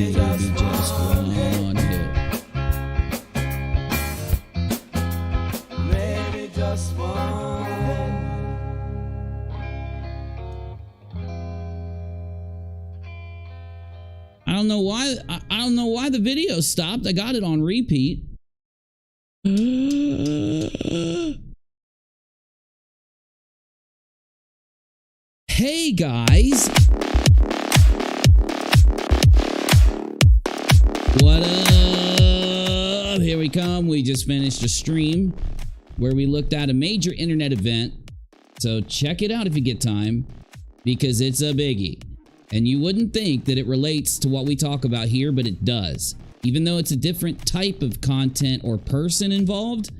Maybe just one hit. Maybe just one. I don't know why. I don't know why the video stopped. I got it on repeat. Hey guys. What up? Here we come. We just finished a stream where we looked at a major internet event. So check it out if you get time, because it's a biggie. And you wouldn't think that it relates to what we talk about here, but it does. Even though it's a different type of content or person involved,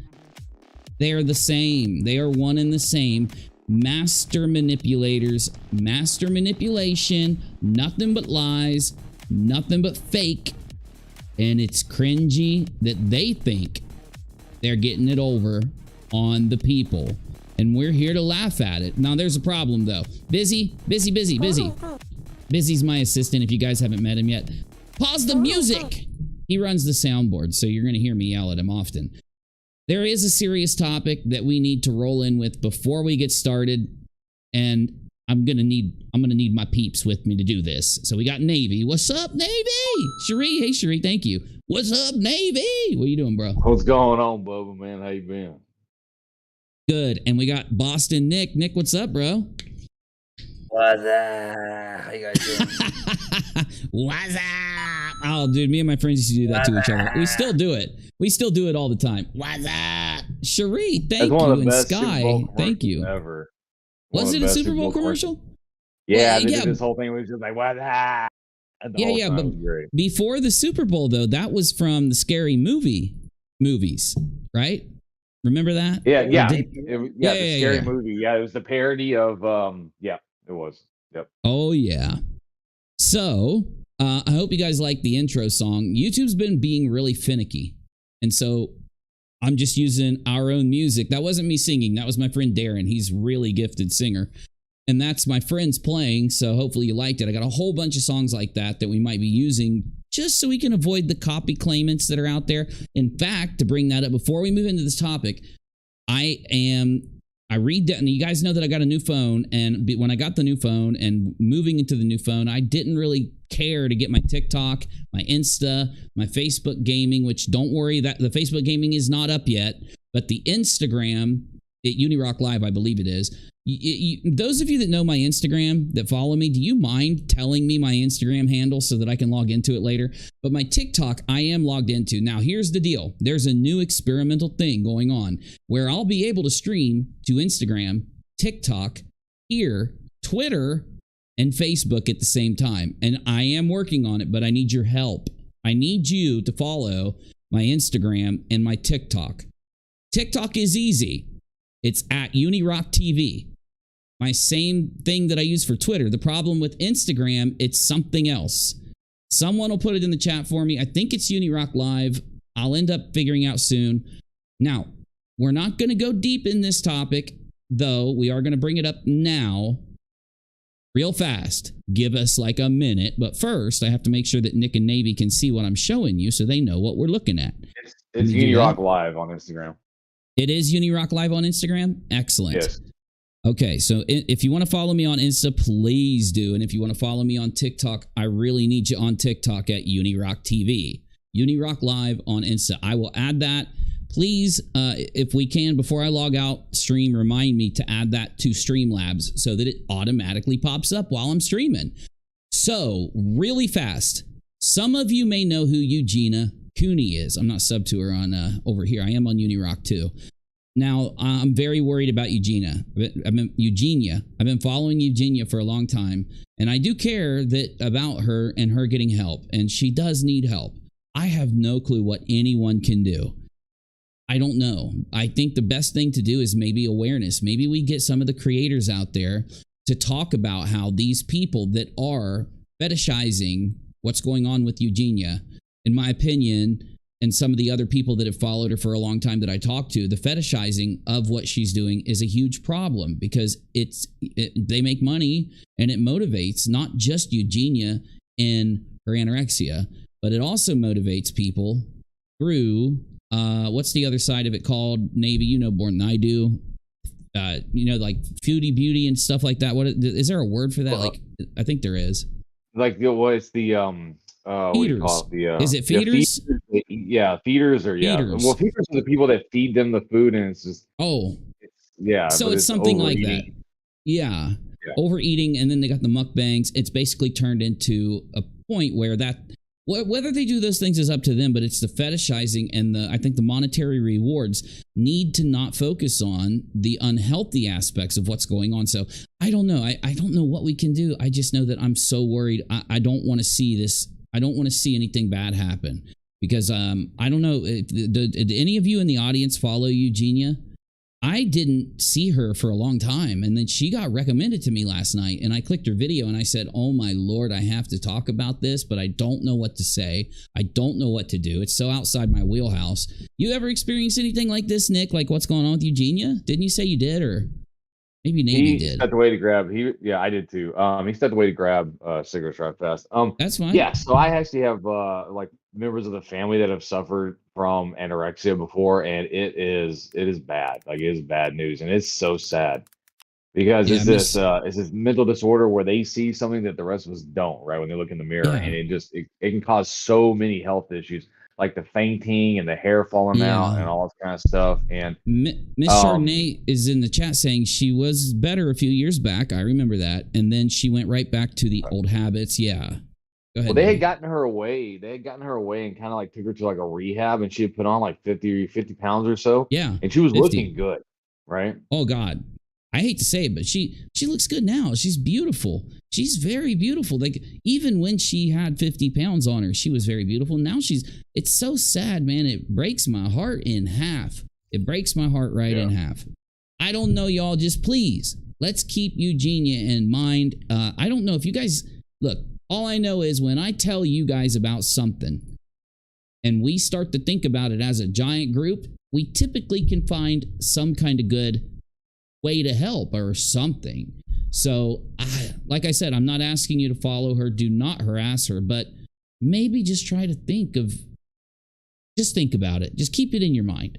they are the same. They are one and the same. Master manipulators, master manipulation, nothing but lies, nothing but fake. And it's cringy that they think they're getting it over on the people. And we're here to laugh at it. Now, there's a problem, though. Busy. Busy's my assistant, if you guys haven't met him yet. Pause the music! He runs the soundboard, so you're going to hear me yell at him often. There is a serious topic that we need to roll in with before we get started, and I'm gonna need my peeps with me to do this. So we got Navy. What's up, Navy? Cherie, hey Cherie, thank you. What's up, Navy? What you doing, bro? What's going on, Bubba, man? How you been? Good. And we got Boston Nick. Nick, what's up, bro? What's up? How you guys doing? What's up? Oh, dude, me and my friends used to do that to each other. We still do it. We still do it all the time. What's up? Cherie, thank you. And Sky, thank you. Ever. Was it a Super Bowl commercial? Yeah, they did this whole thing was just like, what's up? Yeah, but before the Super Bowl, though, that was from the Scary movies, right? Remember that? Yeah, the Scary movie. Yeah, it was the parody of, yeah, it was. Yep. Oh, yeah. So, I hope you guys like the intro song. YouTube's been being really finicky. And so I'm just using our own music. That wasn't me singing. That was my friend Darren. He's a really gifted singer. And that's my friends playing. So hopefully you liked it. I got a whole bunch of songs like that we might be using just so we can avoid the copy claimants that are out there. In fact, to bring that up, before we move into this topic, I read that, and you guys know that I got a new phone, and when I got the new phone and moving into the new phone, I didn't really care to get my TikTok, my Insta, my Facebook gaming, which don't worry, that the Facebook gaming is not up yet, but the Instagram at UNIROCK Live, I believe it is. Those of you that know my Instagram, that follow me, do you mind telling me my Instagram handle so that I can log into it later? But my TikTok, I am logged into. Now, here's the deal. There's a new experimental thing going on where I'll be able to stream to Instagram, TikTok, here, Twitter, and Facebook at the same time. And I am working on it, but I need your help. I need you to follow my Instagram and my TikTok. TikTok is easy. It's at UNIROCK TV. My same thing that I use for Twitter. The problem with Instagram, it's something else. Someone will put it in the chat for me. I think it's UNIROCK Live. I'll end up figuring out soon. Now, we're not going to go deep in this topic, though. We are going to bring it up now. Real fast. Give us like a minute. But first, I have to make sure that Nick and Navy can see what I'm showing you so they know what we're looking at. It's UNIROCK Live on Instagram. It is UNIROCK Live on Instagram? Excellent. Yes. Okay, so if you want to follow me on Insta, please do. And if you want to follow me on TikTok, I really need you on TikTok at UNIROCK TV. UNIROCK Live on Insta. I will add that. Please, if we can, before I log out stream, remind me to add that to Streamlabs so that it automatically pops up while I'm streaming. So, really fast. Some of you may know who Eugenia Cooney is. I'm not sub to her on over here. I am on UNIROCK too. Now, I'm very worried about Eugenia. I've been following Eugenia for a long time, and I do care about her and her getting help, and she does need help. I have no clue what anyone can do. I don't know. I think the best thing to do is maybe awareness. Maybe we get some of the creators out there to talk about how these people that are fetishizing what's going on with Eugenia, in my opinion, and some of the other people that have followed her for a long time that I talk to, the fetishizing of what she's doing is a huge problem because they make money and it motivates not just Eugenia in her anorexia, but it also motivates people through what's the other side of it called? Navy, you know more than I do. You know, like foodie beauty and stuff like that. What is there a word for that? Like, I think there is. Like what's the what do you call it? Is it feeders? Yeah, feeders or feeders. Well, feeders are the people that feed them the food, and it's just So it's something like that. Yeah. Overeating, and then they got the mukbangs. It's basically turned into a point where whether they do those things is up to them, but it's the fetishizing and I think the monetary rewards need to not focus on the unhealthy aspects of what's going on. So I don't know. I don't know what we can do. I just know that I'm so worried. I don't want to see this. I don't want to see anything bad happen because I don't know. Did any of you in the audience follow Eugenia? I didn't see her for a long time, and then she got recommended to me last night, and I clicked her video, and I said, oh my Lord, I have to talk about this, but I don't know what to say. I don't know what to do. It's so outside my wheelhouse. You ever experienced anything like this, Nick? Like what's going on with Eugenia? Didn't you say you did, or maybe Navy did? He stepped away to grab. I did too. He stepped away to grab cigarettes right fast. That's fine. Yeah, so I actually have like members of the family that have suffered from anorexia before, and it is bad. Like, it is bad news, and it's so sad because it's this mental disorder where they see something that the rest of us don't, right? When they look in the mirror, and it can cause so many health issues, like the fainting and the hair falling out and all this kind of stuff. And Miss Chardonnay is in the chat saying she was better a few years back. I remember that, and then she went right back to the old habits. Yeah. Go ahead, well, they had gotten her away. and kind of like took her to like a rehab, and she had put on like 50 pounds or so. Yeah. And she was 50. looking good, right? Oh God. I hate to say it, but she looks good now. She's beautiful. She's very beautiful. Like, even when she had 50 pounds on her, she was very beautiful. Now it's so sad, man. It breaks my heart in half. It breaks my heart in half. I don't know, y'all. Just please, let's keep Eugenia in mind. I don't know if you guys, look, all I know is when I tell you guys about something and we start to think about it as a giant group, we typically can find some kind of good way to help or something. So, like I said, I'm not asking you to follow her. Do not harass her, but maybe just try to think about it. Just keep it in your mind.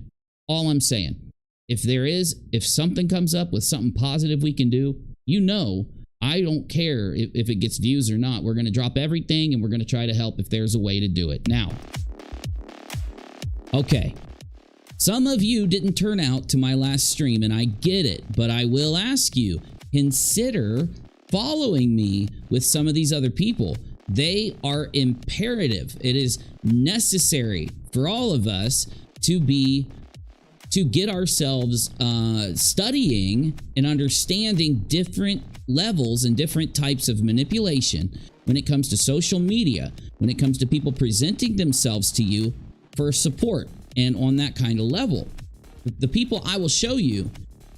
All I'm saying, if something comes up with something positive we can do, I don't care if it gets views or not. We're going to drop everything and we're going to try to help if there's a way to do it. Now, okay. Some of you didn't turn out to my last stream, and I get it, but I will ask you, consider following me with some of these other people. They are imperative. It is necessary for all of us to get ourselves studying and understanding different levels and different types of manipulation when it comes to social media, when it comes to people presenting themselves to you for support and on that kind of level. The people I will show you,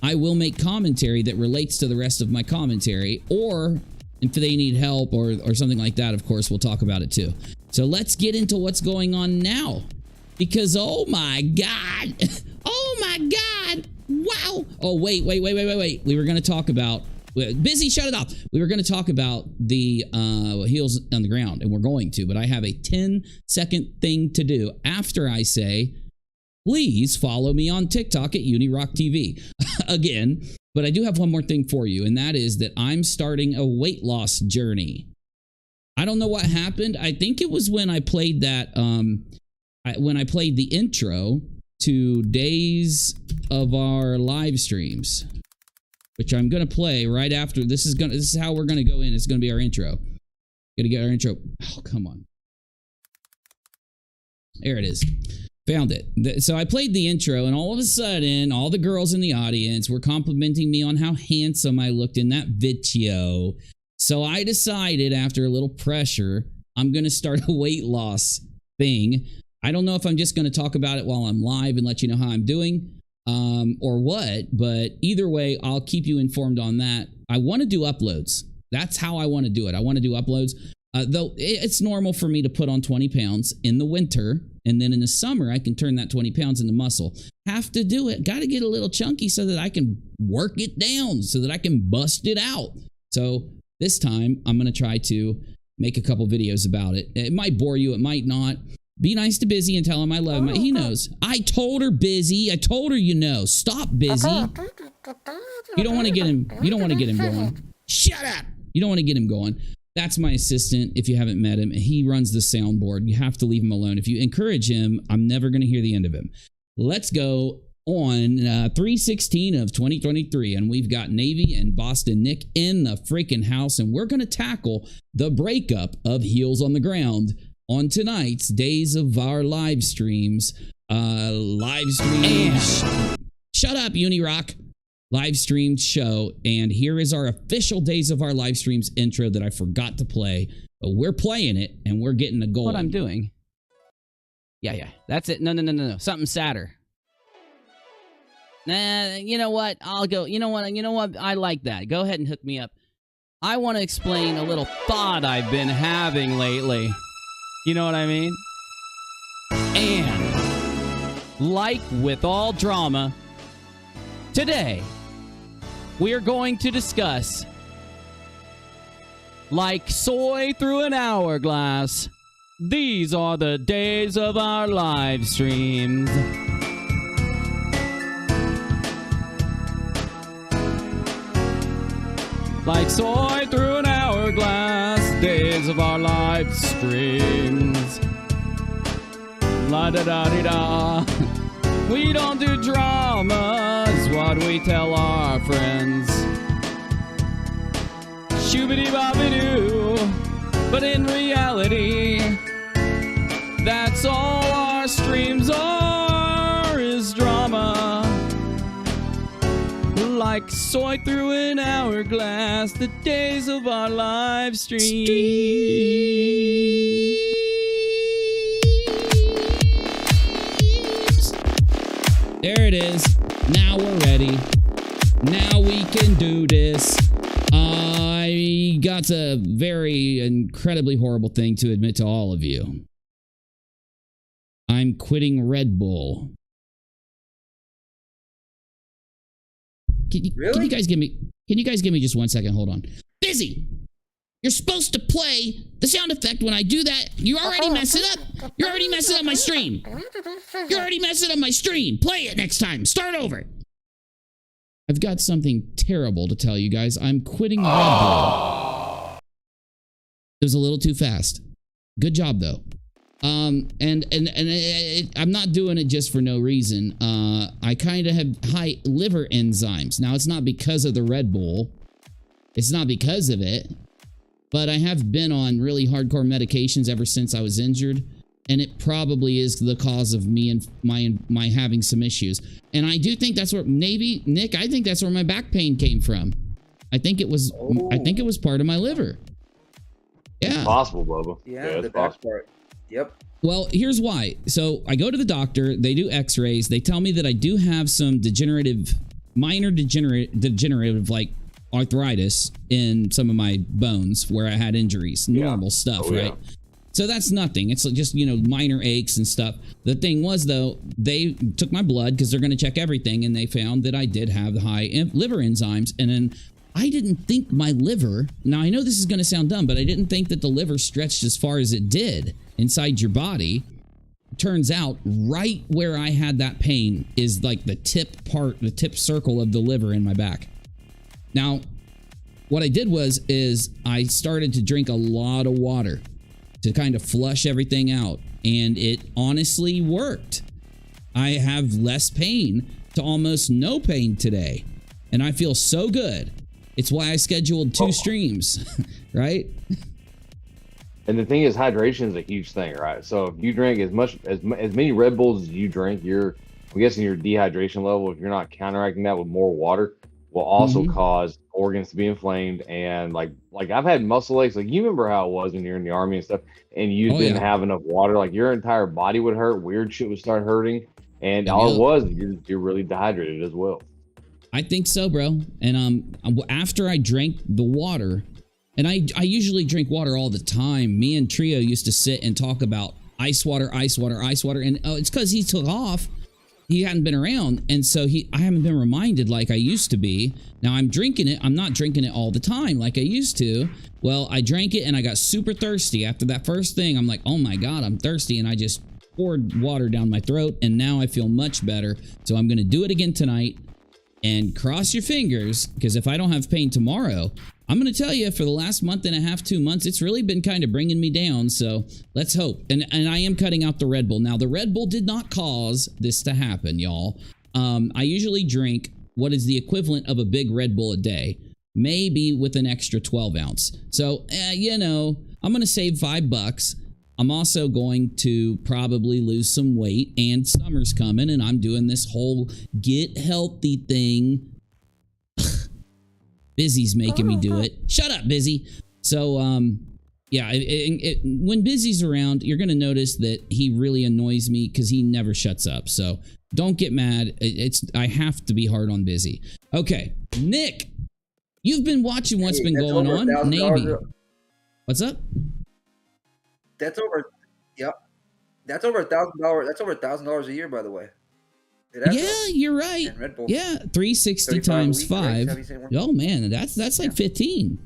I will make commentary that relates to the rest of my commentary, or if they need help or something like that, of course, we'll talk about it too. So let's get into what's going on now, because oh my God, oh my God, wow. Oh, wait. We were going to talk about, busy, shut it off. We were going to talk about the heels on the ground, and we're going to, but I have a 10-second thing to do after I say, please follow me on TikTok at UNIROCK TV again. But I do have one more thing for you, and that is that I'm starting a weight loss journey. I don't know what happened. I think it was when I played that, when I played the intro to Days of our live streams, which I'm going to play right after. This is how we're going to go in. It's going to be our intro. Going to get our intro. Oh, come on. There it is. Found it. So I played the intro, and all of a sudden, all the girls in the audience were complimenting me on how handsome I looked in that video. So I decided, after a little pressure, I'm going to start a weight loss thing. I don't know if I'm just going to talk about it while I'm live and let you know how I'm doing, or what, but either way, I'll keep you informed on that. I want to do uploads. That's how I want to do it. I want to do uploads. Though it's normal for me to put on 20 pounds in the winter, and then in the summer, I can turn that 20 pounds into muscle. Have to do it. Got to get a little chunky so that I can work it down, so that I can bust it out. So this time, I'm going to try to make a couple videos about it. It might bore you, it might not. Be nice to Busy and tell him I love him. He knows. I told her, Busy. I told her, you know. Stop, Busy. You don't want to get him. You don't want to get him going. Shut up. You don't want to get him going. That's my assistant. If you haven't met him, he runs the soundboard. You have to leave him alone. If you encourage him, I'm never going to hear the end of him. Let's go on 3/16 of 2023, and we've got Navy and Boston Nick in the freaking house, and we're going to tackle the breakup of Heels on the Ground on tonight's Days of Our Live Streams. Shut up, Unirock. Live streamed show. And here is our official Days of Our Live Streams intro that I forgot to play. But we're playing it, and we're getting a goal. What I'm doing. Yeah. That's it. No. Something sadder. Nah, you know what? I'll go. You know what? I like that. Go ahead and hook me up. I want to explain a little thought I've been having lately. You know what I mean? And like with all drama, today we are going to discuss, like soy through an hourglass, these are the days of our live streams. Like soy through an hourglass, days of our live streams. La da da di da. We don't do drama, is what we tell our friends. Shoobity bobby doo. But in reality, that's all our streams are, is drama. Like soy through an hourglass, the days of our live streams. There it is. Now we're ready. Now we can do this. I got a very incredibly horrible thing to admit to all of you. I'm quitting Red Bull. Can you guys give me just 1 second? Hold on. Busy! You're supposed to play the sound effect when I do that. You already mess it up. You're already messing up my stream. You're already messing up my stream. Play it next time. Start over. I've got something terrible to tell you guys. I'm quitting Red Bull. It was a little too fast. Good job though. I'm not doing it just for no reason. I kind of have high liver enzymes. Now, it's not because of the Red Bull. It's not because of it. But I have been on really hardcore medications ever since I was injured. And it probably is the cause of me and my having some issues. And I do think that's where, Nick, I think that's where my back pain came from. I think it was part of my liver. Yeah. It's possible, Bubba. Yeah, the back part. Yep. Well, here's why. So I go to the doctor, they do x-rays, they tell me that I do have some minor degenerative like arthritis in some of my bones where I had injuries, normal stuff, right? Yeah. So that's nothing. It's just, minor aches and stuff. The thing was, though, they took my blood because they're going to check everything, and they found that I did have high liver enzymes. And then I didn't think my liver, now I know this is going to sound dumb, but I didn't think that the liver stretched as far as it did inside your body. Turns out right where I had that pain is like the tip circle of the liver in my back. Now, what I did is I started to drink a lot of water to kind of flush everything out, and it honestly worked. I have less pain to almost no pain today, and I feel so good. It's why I scheduled 2 streams, right? And the thing is, hydration is a huge thing, right? So if you drink as many Red Bulls as you drink, I'm guessing your dehydration level, if you're not counteracting that with more water, will also cause organs to be inflamed. And like I've had muscle aches. Like, you remember how it was when you're in the army and stuff, and you didn't have enough water. Like, your entire body would hurt. Weird shit would start hurting, and all it was, you're really dehydrated as well. I think so, bro. And after I drank the water, and I usually drink water all the time. Me and Trio used to sit and talk about ice water, and it's because he took off. he hadn't been around, and so I haven't been reminded like I used to be. Now I'm drinking it. I'm not drinking it all the time like I used to. Well, I drank it and I got super thirsty after that first thing. I'm like, oh my god, I'm thirsty, and I just poured water down my throat, and now I feel much better. So I'm gonna do it again tonight, and cross your fingers, because if I don't have pain tomorrow, I'm going to tell you, for the last month and a half, 2 months, it's really been kind of bringing me down. So let's hope. And I am cutting out the Red Bull. Now, the Red Bull did not cause this to happen, y'all. I usually drink what is the equivalent of a big Red Bull a day, maybe with an extra 12 ounce. So, you know, I'm going to save $5. I'm also going to probably lose some weight, and summer's coming, and I'm doing this whole get healthy thing. Busy's making me do it. Shut up, Busy. So, yeah, when Busy's around, you're going to notice that he really annoys me because he never shuts up. So don't get mad. I have to be hard on Busy. Okay, Nick, you've been watching what's been going on. Navy. What's up? That's over. Yep. That's over $1,000. That's over $1,000 a year, by the way. Yeah, you're right. Yeah, 360 times 5. Right? Oh man, that's like 15.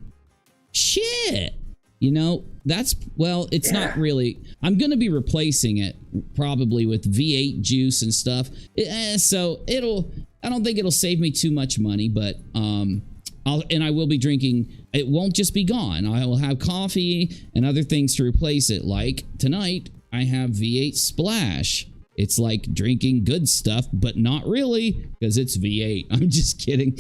Shit. You know, it's not really. I'm going to be replacing it probably with V8 juice and stuff. So I don't think it'll save me too much money, but I will be drinking. It won't just be gone. I will have coffee and other things to replace it. Like tonight, I have V8 Splash. It's like drinking good stuff, but not really, because it's V8. I'm just kidding.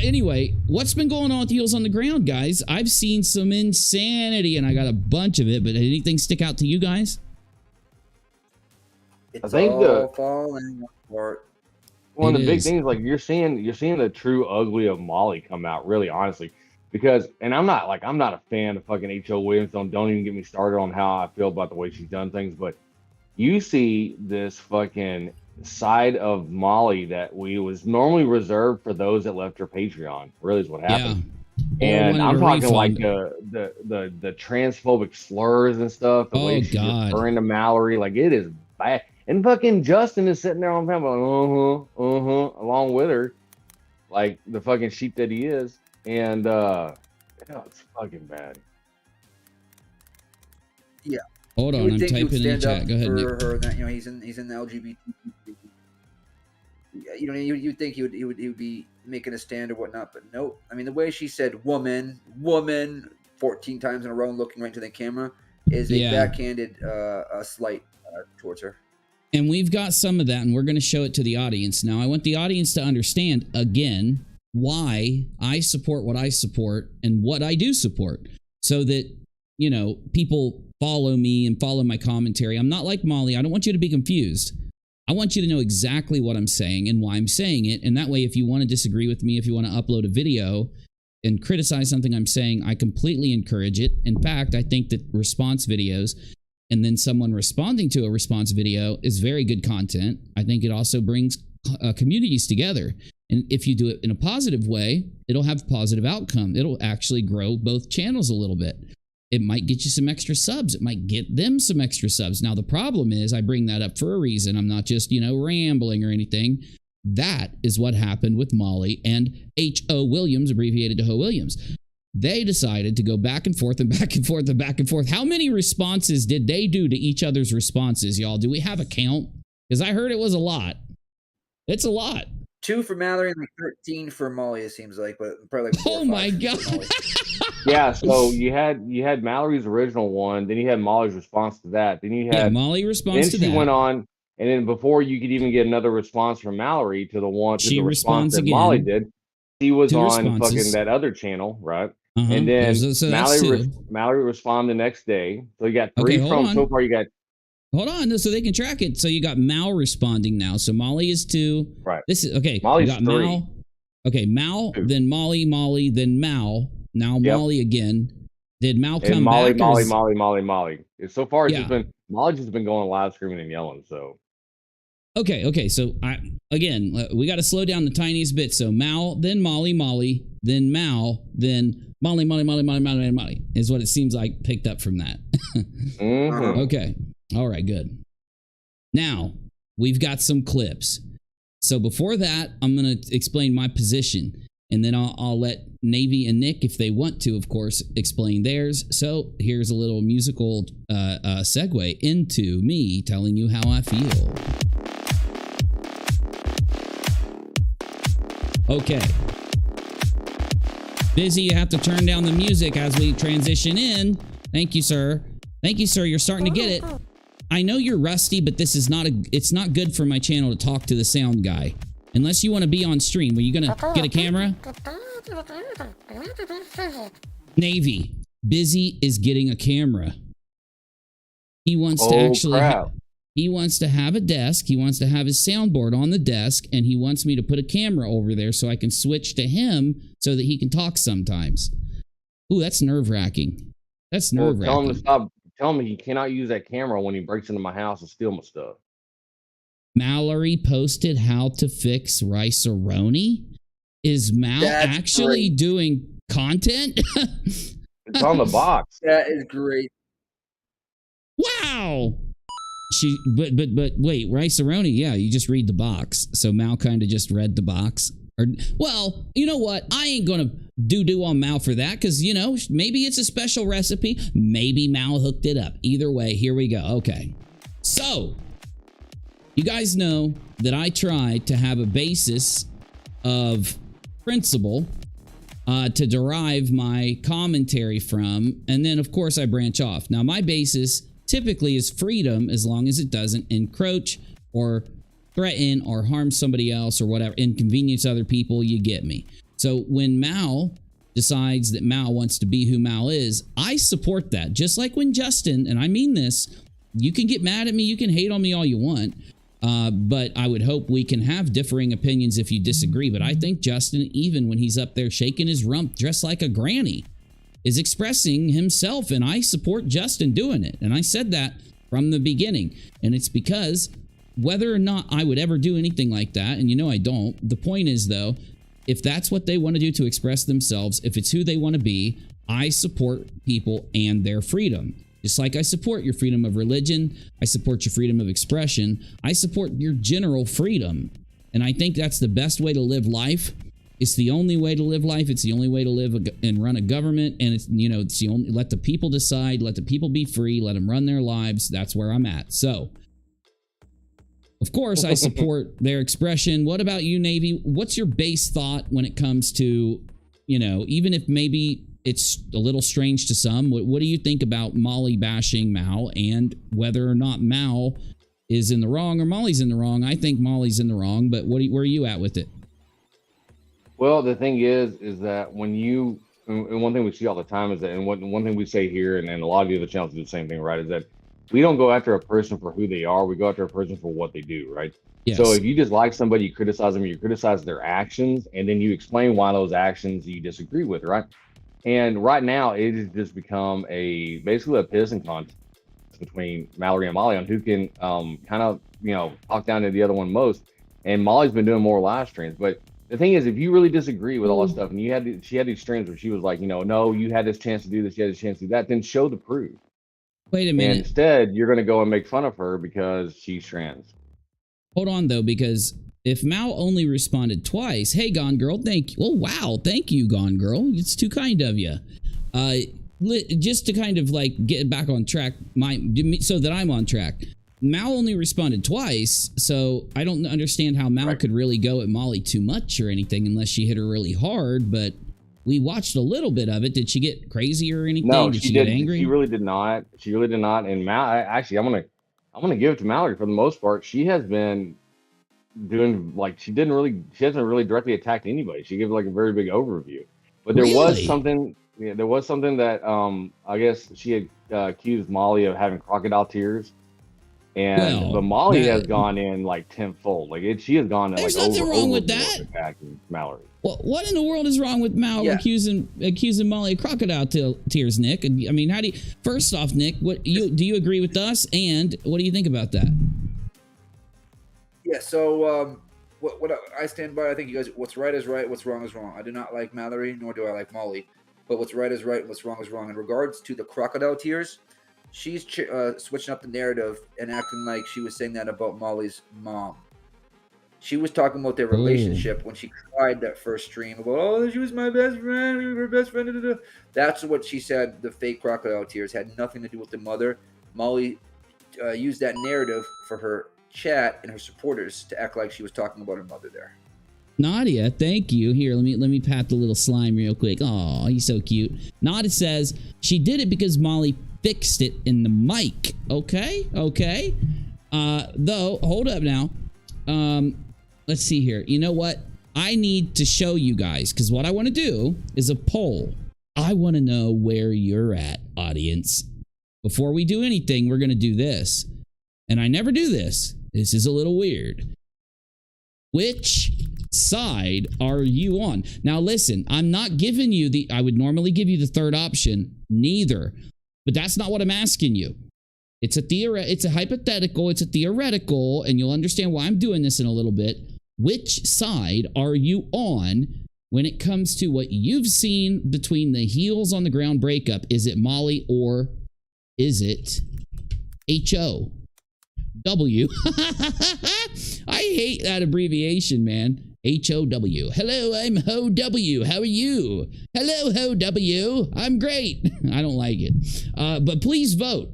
Anyway, what's been going on with Heels on the Ground, guys? I've seen some insanity, and I got a bunch of it, but anything stick out to you guys? It's all falling apart. One of the big things, like you're seeing the true ugly of Molly come out, really, honestly. Because, and I'm not a fan of fucking H.O. Williams. Don't even get me started on how I feel about the way she's done things, but you see this fucking side of Molly that was normally reserved for those that left her Patreon. Really is what happened. Yeah. And I'm talking like the transphobic slurs and stuff. The way she's referring to Mallory, like it is bad. And fucking Justin is sitting there on the panel, like, along with her, like the fucking sheep that he is. And it's fucking bad. Yeah. Hold on, I'm typing in the chat. Go ahead, Nick. Her, that, you know, he's in the LGBT. You know, you'd think he would be making a stand or whatnot, but nope. I mean, the way she said "woman" 14 times in a row, and looking right into the camera, is a backhanded slight towards her. And we've got some of that, and we're going to show it to the audience. Now, I want the audience to understand again why I support what I support and what I do support, so that, you know, people follow me and follow my commentary. I'm not like Molly. I don't want you to be confused. I want you to know exactly what I'm saying and why I'm saying it. And that way, if you want to disagree with me, if you want to upload a video and criticize something I'm saying, I completely encourage it. In fact, I think that response videos and then someone responding to a response video is very good content. I think it also brings communities together. And if you do it in a positive way, it'll have a positive outcome. It'll actually grow both channels a little bit. It might get you some extra subs. It might get them some extra subs. Now, the problem is I bring that up for a reason. I'm not just, you know, rambling or anything. That is what happened with Molly and H.O. Williams, abbreviated to Ho Williams. They decided to go back and forth and back and forth and back and forth. How many responses did they do to each other's responses, y'all? Do we have a count? Because I heard it was a lot. It's a lot. 2 for Mallory and like 13 for Molly, it seems like, but probably like 4 oh my god. Yeah, so you had Mallory's original one, then you had Molly's response to that, then you had Molly response to that. Then she went on, and then before you could even get another response from Mallory to the response that Molly did, she was on fucking that other channel, right? And then Mallory responded the next day. So you got 3 so far. You got. Hold on, so they can track it. So you got Mal responding now. So Molly is 2. Right. This is okay. Molly's you got 3. Mal. Okay, Mal, 2. Then Molly, then Mal. Now Molly again. Did Mal come back? Molly. So far, it's just been Molly's just been going live screaming and yelling. So. Okay. So we got to slow down the tiniest bit. So Mal, then Molly, then Mal, then Molly is what it seems like picked up from that. Mm-hmm. Okay. All right, good. Now, we've got some clips. So before that, I'm going to explain my position. And then I'll let Navy and Nick, if they want to, of course, explain theirs. So here's a little musical segue into me telling you how I feel. Okay. Busy, you have to turn down the music as we transition in. Thank you, sir. Thank you, sir. You're starting to get it. I know you're rusty, but this is it's not good for my channel to talk to the sound guy. Unless you want to be on stream. Were you going to get a camera? Navy, Busy is getting a camera. He wants to actually... He wants to have a desk. He wants to have his soundboard on the desk, and he wants me to put a camera over there so I can switch to him so that he can talk sometimes. Ooh, that's nerve-wracking. That's nerve-wracking. Tell him to stop. Tell him he cannot use that camera when he breaks into my house and steal my stuff. Mallory posted how to fix RiceARoni. Is Mal actually doing content? It's on the box. That is great. Wow. But wait, RiceARoni, yeah, you just read the box. So Mal kind of just read the box. Or, well, you know what? I ain't gonna do on Mal for that, because, you know, maybe it's a special recipe. Maybe Mal hooked it up. Either way, here we go. Okay. So, you guys know that I try to have a basis of principle to derive my commentary from, and then, of course, I branch off. Now, my basis typically is freedom, as long as it doesn't encroach or threaten or harm somebody else or whatever, inconvenience other people. You get me. So when Mal decides that Mal wants to be who Mal is, I support that. Just like when Justin, and I mean this, you can get mad at me, you can hate on me all you want, but I would hope we can have differing opinions if you disagree. But I think Justin, even when he's up there shaking his rump dressed like a granny, is expressing himself, and I support Justin doing it. And I said that from the beginning. And it's because whether or not I would ever do anything like that, and you know I don't, the point is, though, if that's what they want to do to express themselves, if it's who they want to be, I support people and their freedom. Just like I support your freedom of religion, I support your freedom of expression, I support your general freedom. And I think that's the best way to live life. It's the only way to live life. It's the only way to live and run a government. And it's, you know, it's the only, let the people decide, let the people be free, let them run their lives. That's where I'm at. So, of course, I support their expression. What about you, Navy? What's your base thought when it comes to, you know, even if maybe it's a little strange to some, what do you think about Molly bashing Mal, and whether or not Mal is in the wrong or Molly's in the wrong? I think Molly's in the wrong, but where are you at with it? Well, the thing is that when you, and one thing we see all the time is that, and one thing we say here, and a lot of the other channels do the same thing, right, is that we don't go after a person for who they are. We go after a person for what they do, right? Yes. So if you dislike somebody, you criticize them, you criticize their actions, and then you explain why those actions you disagree with, right? And right now, it has just become basically a pissing contest between Mallory and Molly on who can kind of, you know, talk down to the other one most. And Molly's been doing more live streams, but the thing is, if you really disagree with all that stuff, and she had these streams where she was like, you know, no, you had this chance to do this, you had this chance to do that, then show the proof. Wait a minute. And instead, you're going to go and make fun of her because she's trans. Hold on, though, because if Mal only responded twice, hey, Gone Girl, thank you. Oh, wow, thank you, Gone Girl. It's too kind of you. Just to kind of like get back on track, so that I'm on track. Mal only responded twice, so I don't understand how Mal could really go at Molly too much or anything unless she hit her really hard, but we watched a little bit of it. Did she get crazy or anything? No, did she get angry? She really did not. She really did not. And Mal, actually, I'm gonna give it to Mallory for the most part. She has been doing like she hasn't really directly attacked anybody. She gave like a very big overview. But there was something. Yeah, there was something that I guess she had accused Molly of having crocodile tears. And but Molly has gone in like tenfold. Like she has gone. There's nothing wrong with that. Attacking Mallory. What in the world is wrong with Mal accusing Molly of crocodile tears, Nick? I mean, how do you? First off, Nick, do you agree with us? And what do you think about that? Yeah. So what I stand by. I think you guys. What's right is right. What's wrong is wrong. I do not like Mallory, nor do I like Molly. But what's right is right, and what's wrong is wrong. In regards to the crocodile tears, she's switching up the narrative and acting like she was saying that about Molly's mom. She was talking about their relationship when she cried that first stream about, oh, she was my best friend, we were her best friend. Da, da, da. That's what she said. The fake crocodile tears had nothing to do with the mother. Molly used that narrative for her chat and her supporters to act like she was talking about her mother there. Nadia, thank you. Here, let me pat the little slime real quick. Oh, he's so cute. Nadia says she did it because Molly fixed it in the mic. Okay. Though, hold up now. Let's see here. You know what? I need to show you guys, because what I want to do is a poll. I want to know where you're at, audience. Before we do anything, we're going to do this. And I never do this. This is a little weird. Which side are you on? Now listen, I'm not giving you the, I would normally give you the third option, neither. But that's not what I'm asking you. It's a hypothetical, it's a theoretical, and you'll understand why I'm doing this in a little bit. Which side are you on when it comes to what you've seen between the heels on the ground breakup? Is it Molly or is it HOW? I hate that abbreviation, man. HOW. Hello, I'm Ho W. How are you? Hello, Ho W. I'm great. I don't like it. But please vote.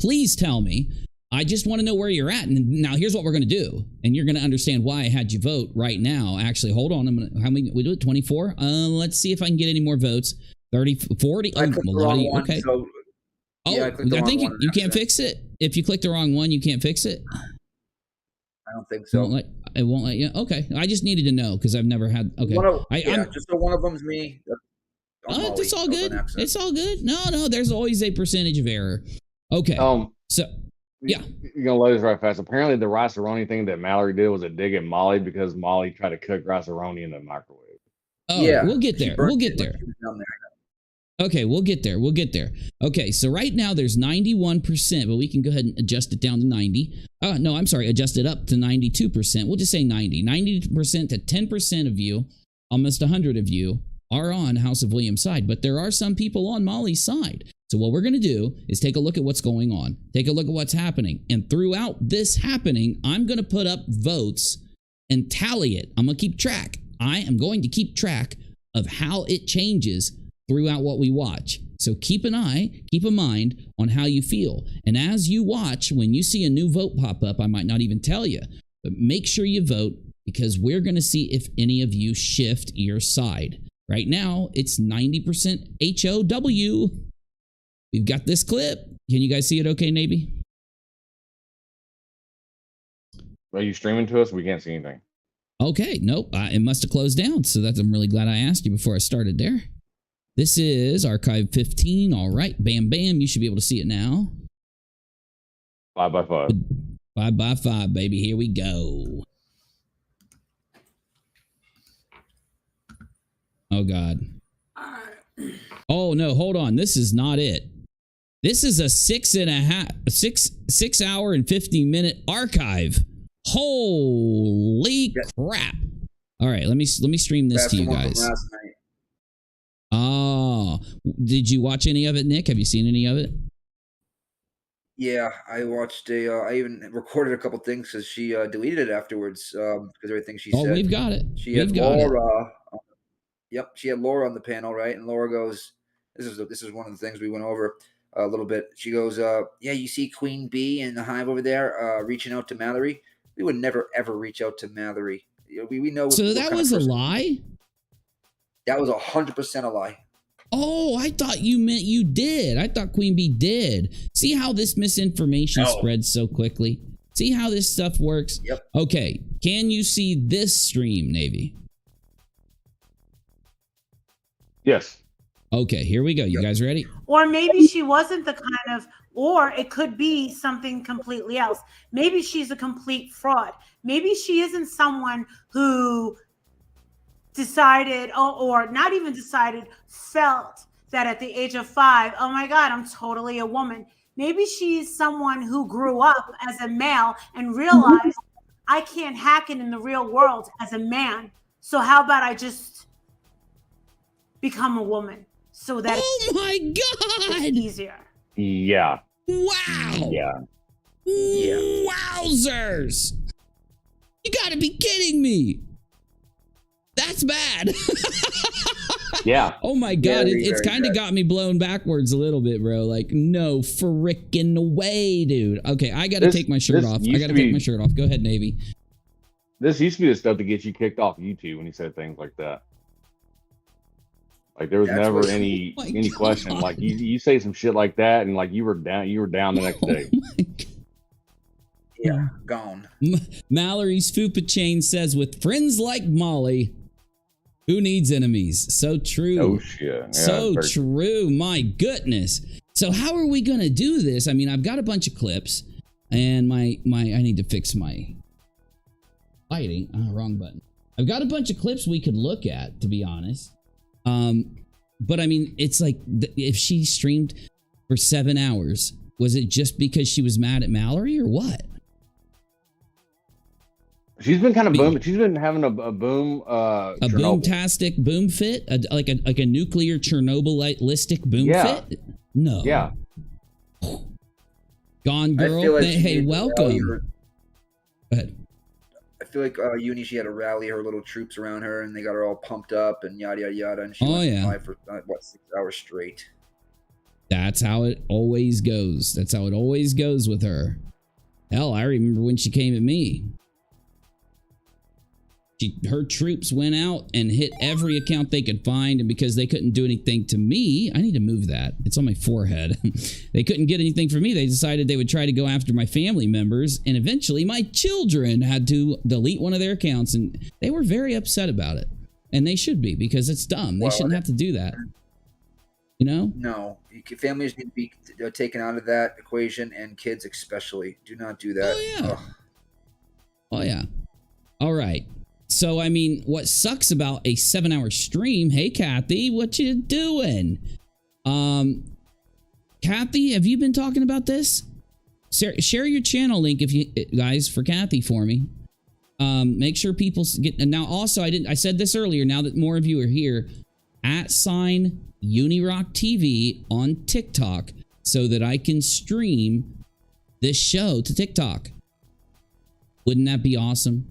Please tell me. I just want to know where you're at. And now here's what we're going to do. And you're going to understand why I had you vote right now. Actually, hold on. How many? We do it 24? Let's see if I can get any more votes. 30, 40. I clicked the wrong one, okay. So, yeah, I think you can't fix it. If you click the wrong one, you can't fix it. I don't think so. It won't let you. Okay. I just needed to know because I've never had. Okay. Just so one of them's me. It's all good. It's all good. No. There's always a percentage of error. Okay. So, yeah. You're going to let us right fast. Apparently, the RiceARoni thing that Mallory did was a dig at Molly because Molly tried to cook RiceARoni in the microwave. Oh, yeah. We'll get there. We'll get there. Okay, we'll get there. We'll get there. Okay, so right now there's 91%, but we can go ahead and adjust it down to 90. No, I'm sorry, adjust it up to 92%. We'll just say 90. 90% to 10% of you, almost 100 of you, are on House of William's side, but there are some people on Molly's side. So what we're going to do is take a look at what's going on. Take a look at what's happening. And throughout this happening, I'm going to put up votes and tally it. I'm going to keep track. I am going to keep track of how it changes throughout what we watch. So keep a mind on how you feel. And as you watch, when you see a new vote pop up, I might not even tell you, but make sure you vote because we're going to see if any of you shift your side. Right now, it's 90% HOW. We've got this clip. Can you guys see it okay, Navy? Are you streaming to us? We can't see anything. Okay, nope. It must have closed down. So I'm really glad I asked you before I started there. This is Archive 15. All right. Bam, bam. You should be able to see it now. 5x5. 5x5, baby. Here we go. Oh, God. Oh, no. Hold on. This is not it. This is a 6 hour and 50-minute archive. Holy crap. All right. Let me stream this to you guys. Oh, did you watch any of it, Nick? Have you seen any of it? Yeah, I watched I even recorded a couple things because she deleted it afterwards because everything she said. Oh, we've got it. She had Laura. Yep, she had Laura on the panel, right? And Laura goes, "This is one of the things we went over a little bit." She goes, "Yeah, you see Queen Bee in the hive over there, reaching out to Mallory. We would never ever reach out to Mallory. We know." So that was a lie. That was 100% a lie. Oh, I thought you meant you did. I thought Queen Bee did. See how this misinformation spreads so quickly? See how this stuff works? Yep. Okay. Can you see this stream, Navy? Yes. Okay, here we go. You guys ready? Or maybe she wasn't the kind of, or it could be something completely else. Maybe she's a complete fraud. Maybe she isn't someone who decided, or not even decided, felt that at the age of 5, oh my God, I'm totally a woman. Maybe she's someone who grew up as a male and realized I can't hack it in the real world as a man. So how about I just become a woman so that it's easier. Yeah. Wow. Yeah. Wowzers. You gotta be kidding me. That's bad. Yeah. Oh my God. Very, It's very kind of bad. got me blown backwards a little bit, bro. Like, no freaking way, dude. Okay, I gotta take my shirt off. I gotta take my shirt off. Go ahead, Navy. This used to be the stuff that gets you kicked off YouTube when you said things like that. Like there was That's never what- any Oh my any question. God. Like you say some shit like that, and like you were down the next day. Oh my God. Yeah, gone. Mallory's Fupa Chain says, with friends like Molly, who needs enemies? So true. Oh shit. Yeah, So very- true. My goodness. So how are we going to do this? I mean, I've got a bunch of clips and I need to fix my lighting. Wrong button. I've got a bunch of clips we could look at, to be honest. But I mean, it's like if she streamed for 7 hours, was it just because she was mad at Mallory or what? She's been kind of booming. She's been having a boom. A Chernobyl. boomtastic boom fit? Like a nuclear Chernobylistic boom Yeah. fit? No. Yeah. Gone I girl. feel like she Hey, needed to rally welcome. her- Go ahead. I feel like Uni, she had to rally her little troops around her, and they got her all pumped up and yada yada yada. And she Oh, went yeah. live for 6 hours straight. That's how it always goes. That's how it always goes with her. Hell, I remember when she came at me. Her troops went out and hit every account they could find, and because they couldn't do anything to me, I need to move that. It's on my forehead. They couldn't get anything from me. They decided they would try to go after my family members, and eventually my children had to delete one of their accounts, and they were very upset about it. And they should be, because it's dumb. They Well, shouldn't have to do that. You know? No, families need to be taken out of that equation, and kids especially. Do not do that. Oh, yeah. Ugh. Oh, yeah. All right. So, I mean, what sucks about a 7-hour stream, hey, Kathy, what you doing? Kathy, have you been talking about this? Share your channel link if you guys for Kathy for me. Make sure people get, and now also I said this earlier, now that more of you are here, @Unirock TV on TikTok so that I can stream this show to TikTok. Wouldn't that be awesome?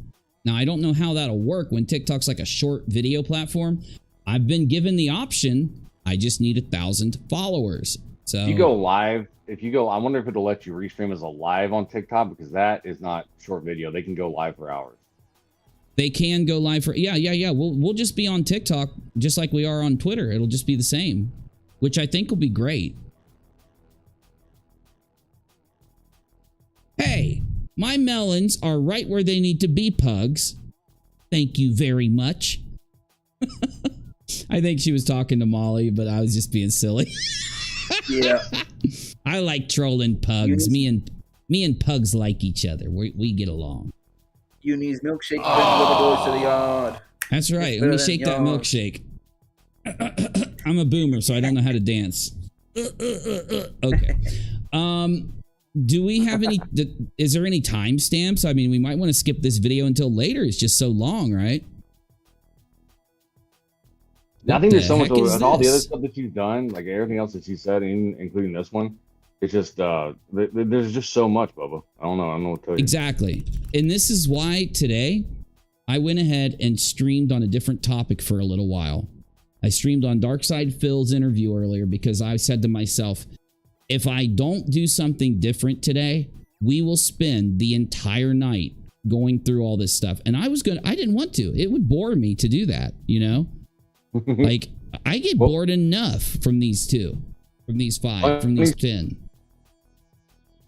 Now, I don't know how that'll work when TikTok's like a short video platform. I've been given the option. I just need 1,000 followers. So If you go live, I wonder if it'll let you restream as a live on TikTok, because that is not short video. They can go live for hours. they can go live for, yeah. We'll just be on TikTok just like we are on Twitter. It'll just be the same, which I think will be great. Hey, my melons are right where they need to be, pugs. Thank you very much. I think she was talking to Molly, but I was just being silly. Yeah. I like trolling pugs. Me and pugs like each other. We get along. Uni's milkshake opens the doors to the yard. That's right. It's Let me better shake than that yours. milkshake. I'm a boomer, so I don't know how to dance. Okay. Do we have any? Is there any timestamps? I mean, we might want to skip this video until later. It's just so long, right? I think there's so much. What the heck is And all the other this? stuff that she's done, like everything else that she said, including this one, it's just there's just so much, Bubba. I don't know what to tell you. Exactly. And this is why today I went ahead and streamed on a different topic for a little while. I streamed on Darkside Phil's interview earlier because I said to myself, if I don't do something different today, we will spend the entire night going through all this stuff. And I didn't want to. It would bore me to do that, you know? Like, I get bored enough from these two, from these 5, from these 10.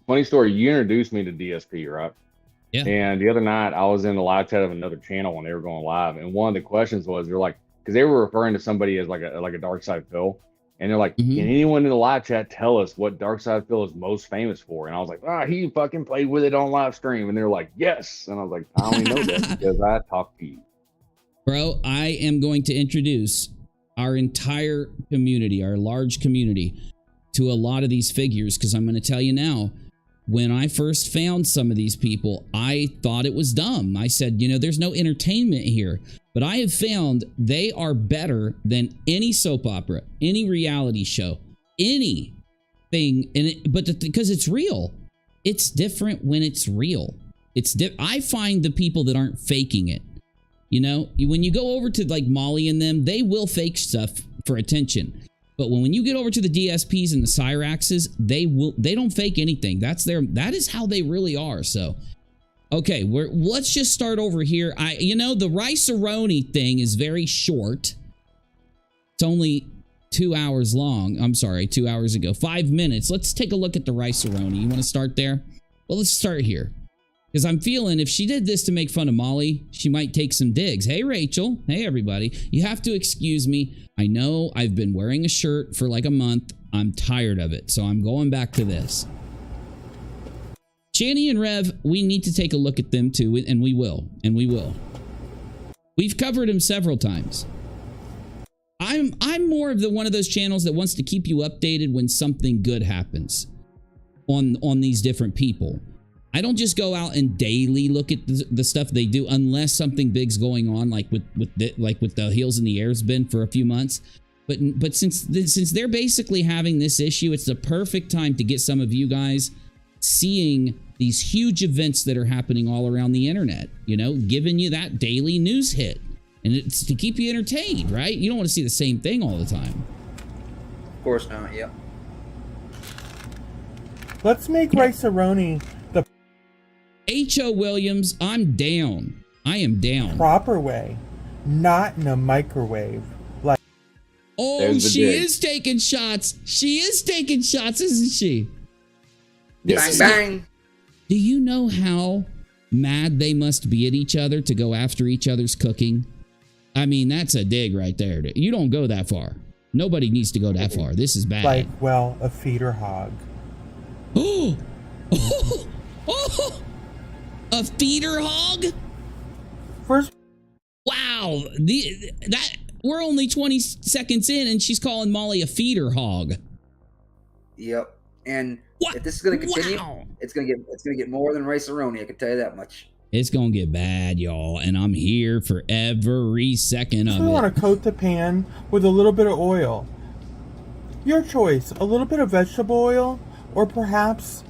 Funny story. You introduced me to DSP, right? Yeah. And the other night, I was in the live chat of another channel when they were going live, and one of the questions was, they're like, because they were referring to somebody as like a Dark Side Phil, and they're like, Mhm. can anyone in the live chat tell us what Dark Side Phil is most famous for? And I was like, he fucking played with it on live stream, and they're like, yes, and I was like, I only know that because I talked to you. Bro, I am going to introduce our entire community, our large community, to a lot of these figures, because I'm going to tell you now, when I first found some of these people, I thought it was dumb. I said, there's no entertainment here. But I have found they are better than any soap opera, any reality show, anything. But because it's real. It's different when it's real. I find the people that aren't faking it. You know, when you go over to like Molly and them, they will fake stuff for attention. But when you get over to the DSPs and the Cyraxes, they don't fake anything. That is how they really are. So, okay, let's just start over here. You know, the RiceARoni thing is very short. It's only 2 hours long. I'm sorry, 2 hours ago. 5 minutes. Let's take a look at the RiceARoni. You want to start there? Well, let's start here. Because I'm feeling if she did this to make fun of Molly, she might take some digs. Hey, Rachel. Hey, everybody. You have to excuse me. I know I've been wearing a shirt for like a month. I'm tired of it. So I'm going back to this. Shani and Rev, we need to take a look at them too. And we will. And we will. We've covered them several times. I'm more of one of those channels that wants to keep you updated when something good happens on these different people. I don't just go out and daily look at the stuff they do unless something big's going on, like with the Heels in the Air's been for a few months. But since they're basically having this issue, it's the perfect time to get some of you guys seeing these huge events that are happening all around the internet. You know, giving you that daily news hit, and it's to keep you entertained, right? You don't want to see the same thing all the time. Of course not. Yep. Let's make RiceARoni the H.O. Williams, I'm down. I am down. proper way, not in a microwave. Like, Oh, she is taking shots. She is taking shots, isn't she? Bang, bang. Do you know how mad they must be at each other to go after each other's cooking? I mean, that's a dig right there. You don't go that far. Nobody needs to go that far. This is bad. like, well, a feeder hog. Oh, oh, oh, a feeder hog? First, Wow, we're only 20 seconds in, and she's calling Molly a feeder hog. Yep. And What? if this is going to continue, Wow. it's going to get more than RiceARoni. I can tell you that much. It's gonna get bad, y'all, and I'm here for every second of we it. want to coat the pan with a little bit of oil. Your choice, a little bit of vegetable oil, or perhaps...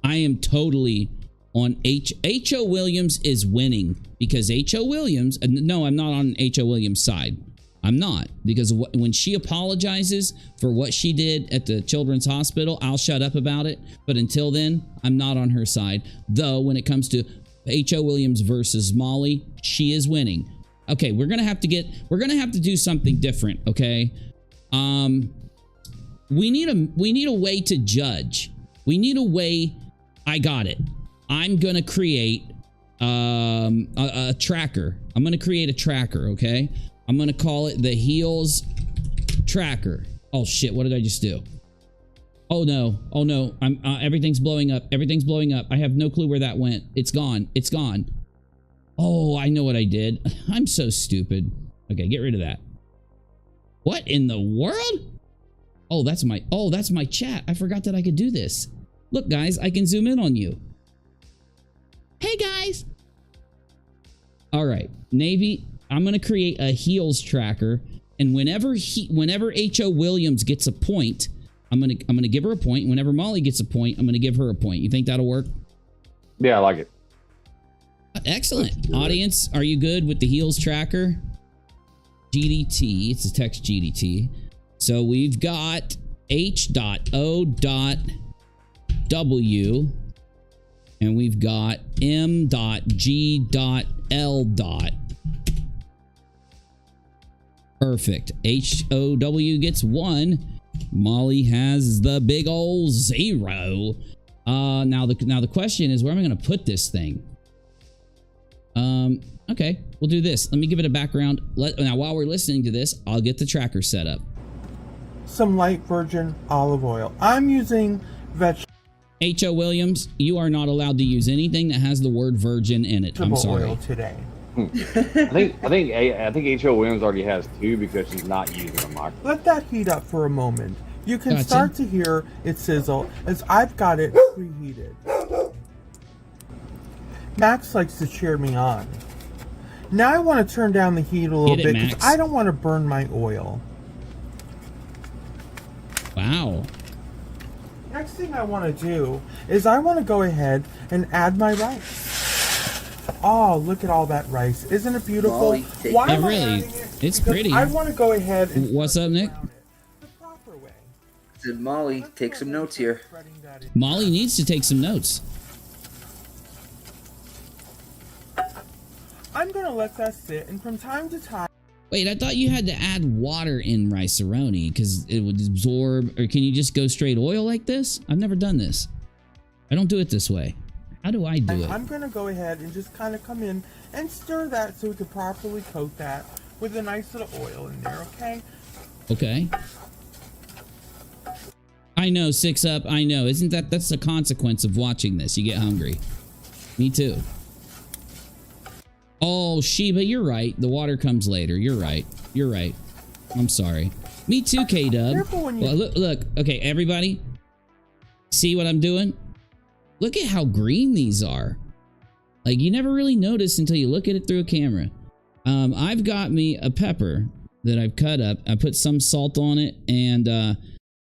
I am totally on H.O. Williams is winning because H.O. Williams, no, I'm not on H.O. Williams' side. I'm not, because when she apologizes for what she did at the Children's Hospital, I'll shut up about it. But until then, I'm not on her side. Though, when it comes to H.O. Williams versus Molly, she is winning. Okay, we're gonna have to do something different, okay? We need a way to judge. We need a way. I got it. I'm gonna create a tracker. I'm gonna create a tracker, okay? I'm gonna call it the Heels Tracker. Oh shit, what did I just do? Oh no, oh no, I'm everything's blowing up. Everything's blowing up. I have no clue where that went. It's gone. It's gone. Oh, I know what I did. I'm so stupid. Okay, get rid of that. What in the world? Oh, that's my chat. I forgot that I could do this. Look, guys, I can zoom in on you. Hey, guys. All right, Navy, I'm going to create a Heels tracker, and whenever H.O. Williams gets a point, I'm going to give her a point. Whenever Molly gets a point, I'm going to give her a point. You think that'll work? Yeah, I like it. Excellent. Audience, are you good with the Heels tracker? GDT. It's a text GDT. So we've got H.O.W. and we've got M.G.L. Perfect. H.O.W. gets 1. Molly has the big old 0. Now the question is, where am I going to put this thing? Okay, we'll do this. Let me give it a background. Now, while we're listening to this, I'll get the tracker set up. Some light virgin olive oil. I'm using vegetable H.O. Williams, you are not allowed to use anything that has the word virgin in it. I'm sorry. oil today. I think H.O. Williams already has 2 because she's not using a microwave. Let that heat up for a moment. You can Gotcha. start to hear it sizzle as I've got it preheated. Max likes to cheer me on. Now I want to turn down the heat a little bit because Max. I don't want to burn my oil. Wow. next thing I want to do is I want to go ahead and add my rice. Oh, look at all that rice. Isn't it beautiful? Molly, Why am I really, adding it? it's Because pretty. I want to go ahead and What's up, Nick? brown it the proper way. Said Molly, take some notes here. Molly needs to take some notes. I'm going to let that sit, and from time to time... Wait, I thought you had to add water in RiceARoni because it would absorb, or can you just go straight oil like this? I've never done this. I don't do it this way. How do I do it? I'm going to go ahead and just kind of come in and stir that so we can properly coat that with a nice little oil in there, okay? Okay. I know, 6 Up, I know. Isn't that's the consequence of watching this? You get hungry. Me too. Oh, Sheba, you're right. The water comes later. You're right. You're right. I'm sorry. Me too, K-Dub. Well, look. Okay, everybody. See what I'm doing? Look at how green these are. Like, you never really notice until you look at it through a camera. I've got me a pepper that I've cut up. I put some salt on it, and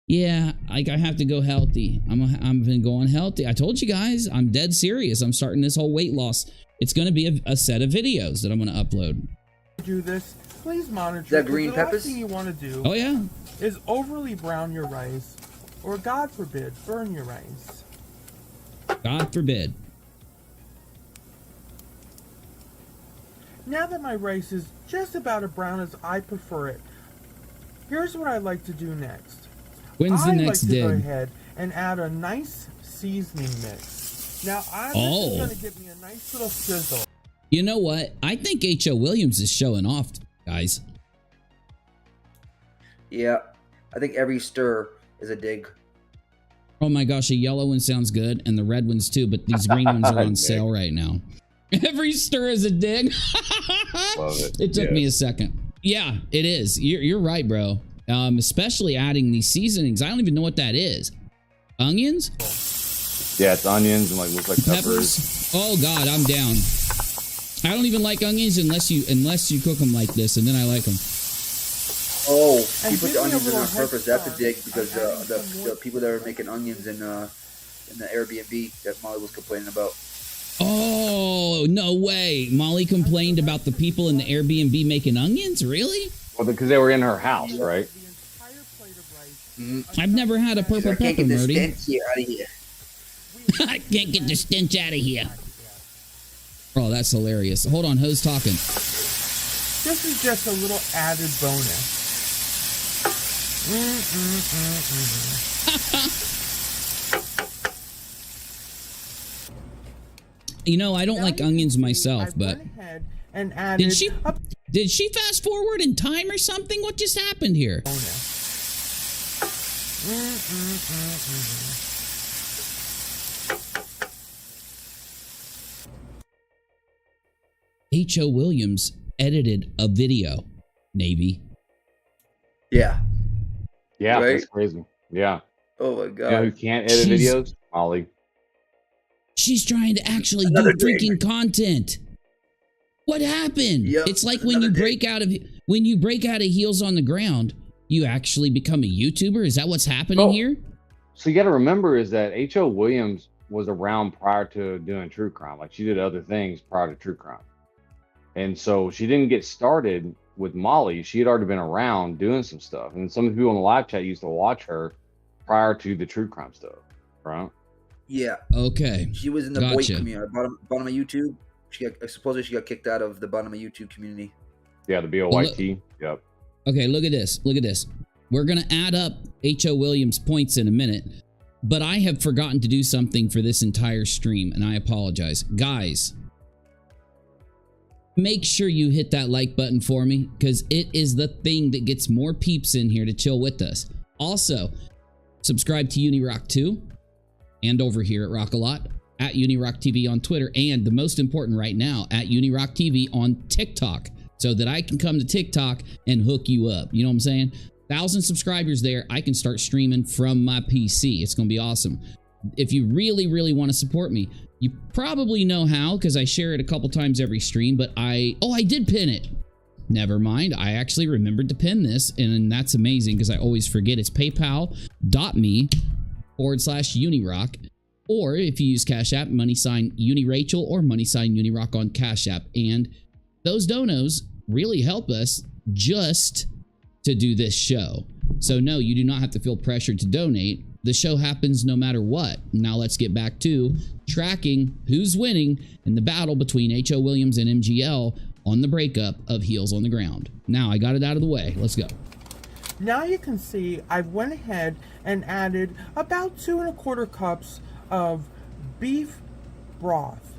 yeah, I have to go healthy. I've been going healthy. I told you guys, I'm dead serious. I'm starting this whole weight loss. It's going to be a set of videos that I'm going to upload. Do this, please monitor. Is that green the last peppers? thing you want to do Oh yeah, is overly brown your rice, or God forbid, burn your rice. God forbid. Now that my rice is just about as brown as I prefer it, here's what I like to do next. When's the I next like to go dig? ahead and add a nice seasoning mix. Now, this is going to give me a nice little sizzle. You know what? I think H.O. Williams is showing off, guys. Yeah, I think every stir is a dig. Oh my gosh, a yellow one sounds good, and the red ones too, but these green ones are on sale right now. Every stir is a dig. Love it. It took me a second. Yeah, it is. You're right, bro. Especially adding these seasonings. I don't even know what that is. Onions? Yeah, it's onions and like looks like peppers. Oh God, I'm down. I don't even like onions unless you cook them like this, and then I like them. Oh, you put the onions in on purpose. That's a dig because the people that are making onions in the Airbnb that Molly was complaining about. Oh, no way. Molly complained about the people in the Airbnb making onions? Really? Well, because they were in her house, right? I've never had a purple I can't pepper, get the Murdy. stench here out of here. I can't get the stench out of here. Oh, that's hilarious. Hold on, who's talking? This is just a little added bonus. You know, I don't like onions myself, but and added did she fast forward in time or something? What just happened here? H.O. Williams edited a video, Navy. Yeah. Yeah, Right? that's crazy. Yeah. Oh my god. You know who can't edit videos? Molly. She's trying to actually Another do freaking content. What happened? Yep, It's like when you break out of Heels on the Ground, you actually become a YouTuber. Is that what's happening here? So you got to remember is that H.O. Williams was around prior to doing true crime. Like she did other things prior to true crime. And so she didn't get started with Molly. She had already been around doing some stuff. And some of the people in the live chat used to watch her prior to the true crime stuff, right? Yeah. Okay. She was in the boy community, bottom of YouTube. Supposedly she got kicked out of the bottom of YouTube community. Yeah, the BOYT. Yep. Okay, look at this. Look at this. We're going to add up H.O. Williams points in a minute, but I have forgotten to do something for this entire stream, and I apologize. Guys, make sure you hit that like button for me, because it is the thing that gets more peeps in here to chill with us. Also, subscribe to UNIROCH2 and over here at ROCKALOT, at UNIROCH TV on Twitter, and the most important right now, at UNIROCH TV on TikTok, so that I can come to TikTok and hook you up. You know what I'm saying? 1,000 subscribers there, I can start streaming from my PC. It's going to be awesome. If you really, really want to support me, you probably know how, because I share it a couple times every stream, but I did pin it. Never mind. I actually remembered to pin this, and that's amazing because I always forget. It's paypal.me/UNIROCH /UNIROCK. Or if you use Cash App, #UniRachel or #UNIROCK on Cash App. And those donos really help us just to do this show. So no, you do not have to feel pressured to donate. The show happens no matter what. Now let's get back to tracking who's winning in the battle between H.O. Williams and MGL on the breakup of Heels on the Ground. Now I got it out of the way. Let's go. Now you can see I went ahead and added about 2 1/4 cups of beef broth.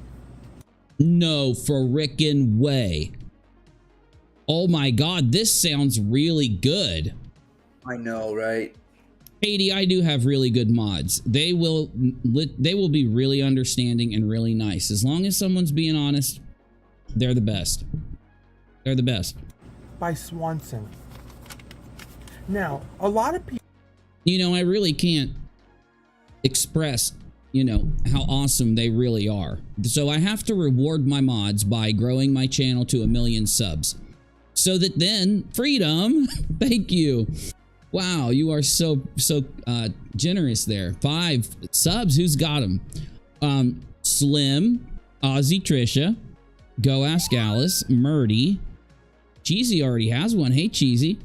No frickin' way. Oh my God, this sounds really good. I know, right? Katie, I do have really good mods. They will be really understanding and really nice. As long as someone's being honest, they're the best. They're the best. By Swanson. Now, a lot of people... You know, I really can't express, you know, how awesome they really are. So I have to reward my mods by growing my channel to 1 million subs. So that then, Freedom, thank you. Wow, you are so generous there. 5 subs, who's got them? Slim, Ozzy Trisha, Go Ask Alice, Murdy. Cheesy already has one. Hey, Cheesy.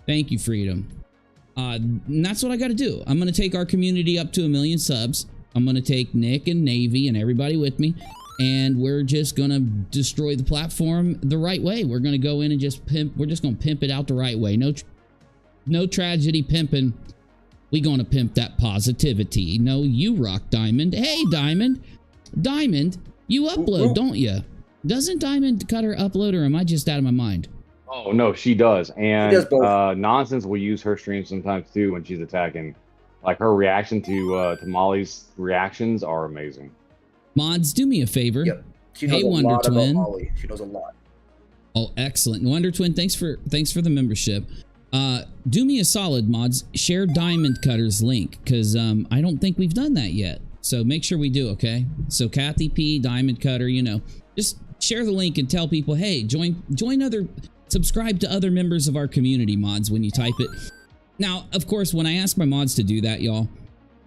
Thank you, Freedom. And that's what I got to do. I'm going to take our community up to 1 million subs. I'm going to take Nick and Navy and everybody with me. And we're just going to destroy the platform the right way. We're going to go in and just pimp. We're just going to pimp it out the right way. No tragedy pimping. We going to pimp that positivity. No, you rock, Diamond. Hey, Diamond. Diamond, you upload, don't you? Doesn't Diamond Cutter upload, or am I just out of my mind? Oh, no, she does. And She does both. Nonsense will use her stream sometimes, too, when she's attacking. Like, her reaction to Molly's reactions are amazing. Mods, do me a favor. Yep. She knows a Wonder lot Twin. about Molly. She knows a lot. Oh, excellent. Wonder Twin, thanks for the membership. Do me a solid, mods. Share Diamond Cutter's link, because I don't think we've done that yet. So make sure we do, okay? So Kathy P, Diamond Cutter, you know, just share the link and tell people, hey, subscribe to other members of our community, mods, when you type it. Now, of course, when I ask my mods to do that, y'all,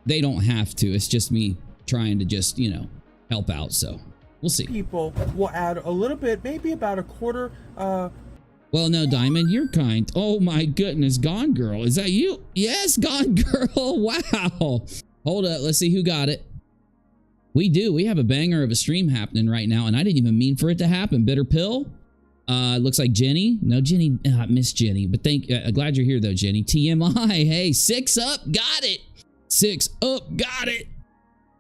they don't have to. It's just me trying to just, you know, help out. So we'll see. People will add a little bit, maybe about 1/4. Well, no, Diamond, you're kind. Oh my goodness, Gone Girl, is that you? Yes, Gone Girl. Wow. Hold up, let's see who got it. We do. We have a banger of a stream happening right now, and I didn't even mean for it to happen. Bitter Pill. Looks like Jenny. No, Jenny. Miss Jenny. But glad you're here though, Jenny. TMI. Hey, 6 up. Got it. 6 up. Got it.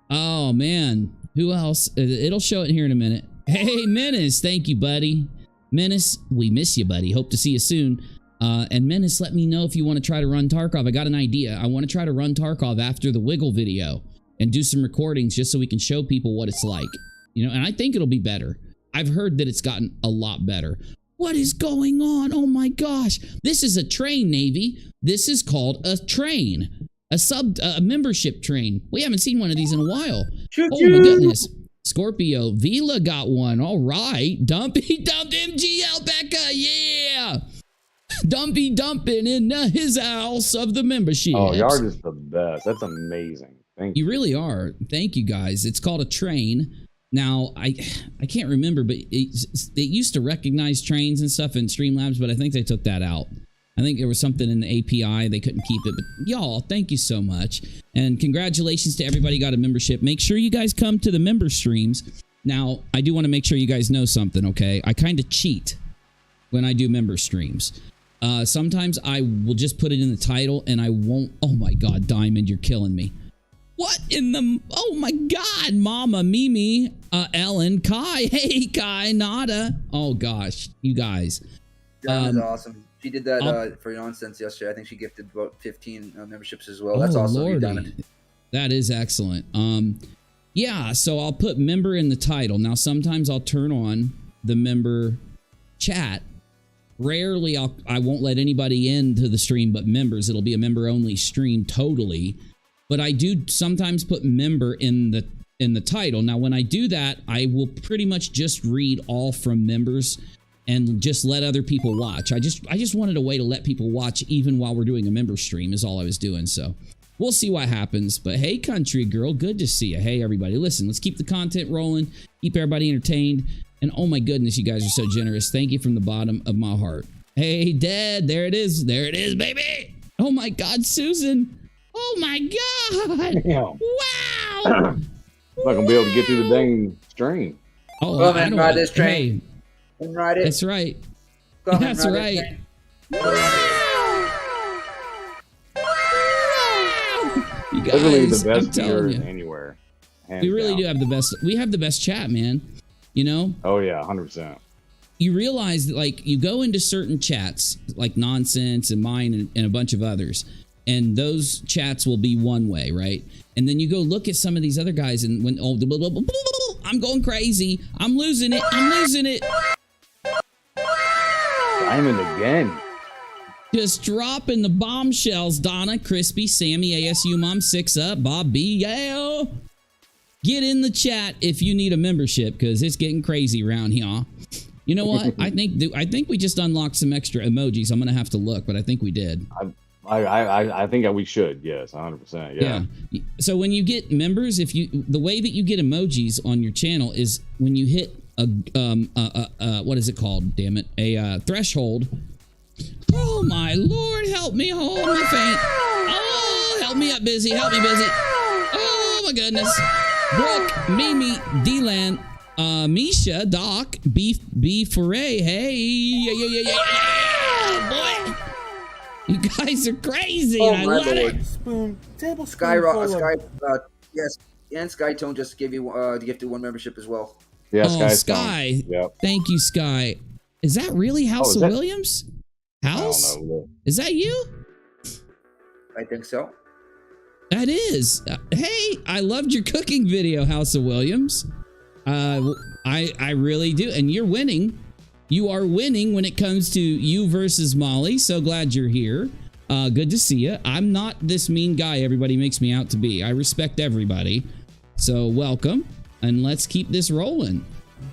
Oh man. Who else? It'll show it here in a minute. Hey, Menace. Thank you, buddy. Menace, we miss you, buddy. Hope to see you soon. And Menace, let me know if you want to try to run Tarkov. I got an idea. I want to try to run Tarkov after the Wiggle video and do some recordings just so we can show people what it's like. You know, and I think it'll be better. I've heard that it's gotten a lot better. What is going on? Oh my gosh. This is a train, Navy. This is called a train. A membership train. We haven't seen one of these in a while. Oh my goodness. Scorpio, Vila got one. All right. Dumpy dumped MGL Becca. Yeah. Dumpy dumping in his house of the membership. Oh, y'all are just the best. That's amazing. Thank you. You really are. Thank you, guys. It's called a train. Now, I can't remember, but it used to recognize trains and stuff in Streamlabs, but I think they took that out. I think there was something in the API. They couldn't keep it. But y'all, thank you so much. And congratulations to everybody who got a membership. Make sure you guys come to the member streams. Now, I do want to make sure you guys know something, okay? I kind of cheat when I do member streams. Sometimes I will just put it in the title and I won't. Oh my God, Diamond, you're killing me. What in the... Oh my God, Mama, Mimi, Ellen, Kai. Hey, Kai, Nada. Oh gosh, you guys. That is awesome. She did that for Nonsense yesterday. I think she gifted about 15 memberships as well. That's awesome. You've done it. That is excellent. Yeah, so I'll put member in the title. Now, sometimes I'll turn on the member chat. Rarely I won't let anybody into the stream but members. It'll be a member-only stream totally. But I do sometimes put member in the title. Now, when I do that, I will pretty much just read all from members and just let other people watch. I just wanted a way to let people watch even while we're doing a member stream is all I was doing. So we'll see what happens. But hey, country girl, good to see you. Hey, everybody, listen, let's keep the content rolling, keep everybody entertained. And oh my goodness, you guys are so generous. Thank you from the bottom of my heart. Hey, Dad, there it is. There it is, baby. Oh my God, Susan. Oh my God. Damn. Wow. I'm not gonna be able to get through the dang stream. Oh, Come and ride this train. Hey, Come ride it. that's right. Come and That's ride right. this train. You That's really guys, the I'm best telling viewers you. anywhere. We really down. do have the best. We have the best chat, man. You know, Oh yeah, 100%. you realize that like you go into certain chats like Nonsense and mine and a bunch of others, and those chats will be one way, right? And then you go look at some of these other guys, and when I'm going crazy, I'm losing it, Diamond again. just dropping the bombshells. Donna, Crispy, Sammy, ASU Mom, 6 Up, Bob B, yeah. Get in the chat if you need a membership, because it's getting crazy around here. You know what? I think we just unlocked some extra emojis. I'm gonna have to look, but I think we did. I think that we should. Yes, 100%. Yeah. So when you get members, the way that you get emojis on your channel is when you hit a what is it called? Damn it, a threshold. Oh my Lord, help me! Hold my faint. Oh, help me up, Busy. Help me, Busy. Oh my goodness. Brooke, Mimi, Delan, Misha, Doc, Beef Foray. Hey, yeah, boy. You guys are crazy. Oh, and I my love Lord. it. Spoon, tablespoon Sky, full Sky, of... yes, and Skytone just gave you the gift of 1 membership as well. Yeah, Oh, Sky's Sky. gone. Yep. Thank you, Sky. Is that really House is of that- Williams? House? I don't know. Is that you? I think so. That is. Hey, I loved your cooking video, House of Williams. I really do. And you're winning. You are winning when it comes to you versus Molly. So glad you're here. Good to see you. I'm not this mean guy everybody makes me out to be. I respect everybody. So welcome. And let's keep this rolling.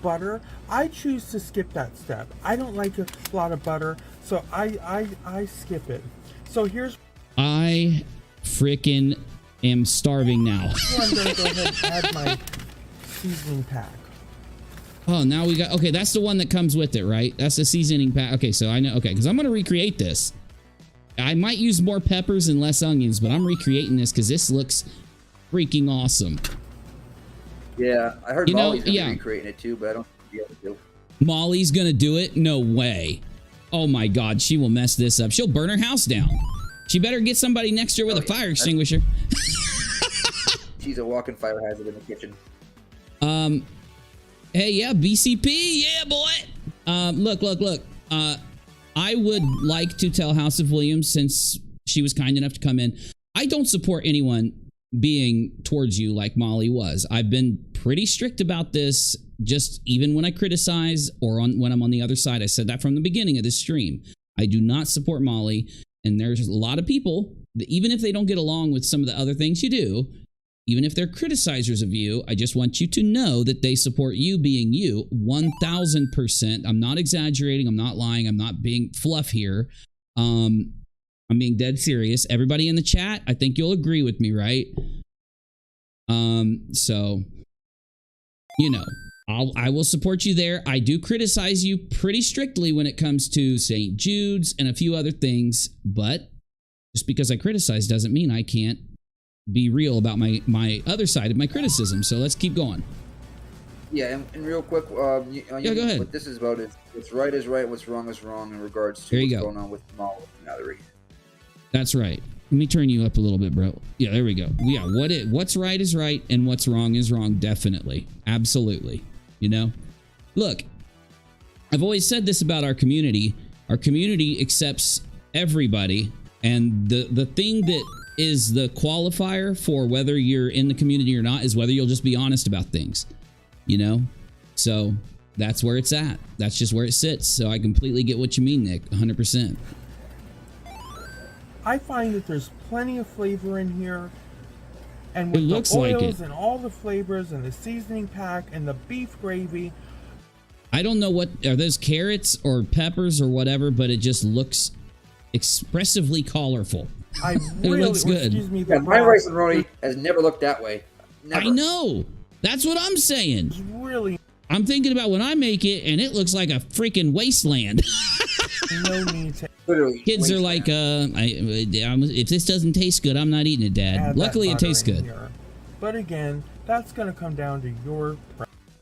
Butter, I choose to skip that step. I don't like a lot of butter, so I skip it. So here's... I freaking am starving now. I'm gonna go ahead and add my seasoning pack. Oh, now we got... Okay, that's the one that comes with it, right? That's the seasoning pack. Okay, so I know... Okay, because I'm going to recreate this. I might use more peppers and less onions, but I'm recreating this because this looks freaking awesome. Yeah, I heard Molly's gonna be recreating it too, but I don't think she'll be able to. Molly's going to do it? No way. Oh my God, she will mess this up. She'll burn her house down. She better get somebody next to her with a fire extinguisher. She's a walking fire hazard in the kitchen. Hey, yeah, BCP, yeah, boy. Look. I would like to tell House of Williams, since she was kind enough to come in, I don't support anyone being towards you like Molly was. I've been pretty strict about this, just even when I criticize or when I'm on the other side. I said that from the beginning of this stream. I do not support Molly, and there's a lot of people that even if they don't get along with some of the other things you do, even if they're criticizers of you, I just want you to know that they support you being you 1000%. I'm not exaggerating. I'm not lying. I'm not being fluff here. I'm being dead serious. Everybody in the chat, I think you'll agree with me, right? So, you know, I will support you there. I do criticize you pretty strictly when it comes to St. Jude's and a few other things, but just because I criticize doesn't mean I can't be real about my other side of my criticism. So let's keep going. Yeah, and real quick, go ahead. What this is about is what's right is right, what's wrong is wrong in regards to what's going on with Molly and Mallory. That's right. Let me turn you up a little bit, bro. Yeah, there we go. Yeah, what's right is right and what's wrong is wrong. Definitely. Absolutely. You know? Look, I've always said this about our community. Our community accepts everybody, and the thing that is the qualifier for whether you're in the community or not is whether you'll just be honest about things, you know? So that's where it's at. That's just where it sits. So I completely get what you mean, Nick, 100%. I find that there's plenty of flavor in here, and with It looks the like oils it. and all the flavors and the seasoning pack and the beef gravy. I don't know what are those carrots or peppers or whatever, but it just looks expressively colorful. I really, It looks good. Excuse me, Yeah, my RiceARoni has never looked that way. Never. I know. That's what I'm saying. It's really I'm thinking about when I make it, and it looks like a freaking wasteland. no need to Literally. Kids are like, if this doesn't taste good, I'm not eating it, Dad. add Luckily, that it tastes butter in good. here. But again, that's going to come down to your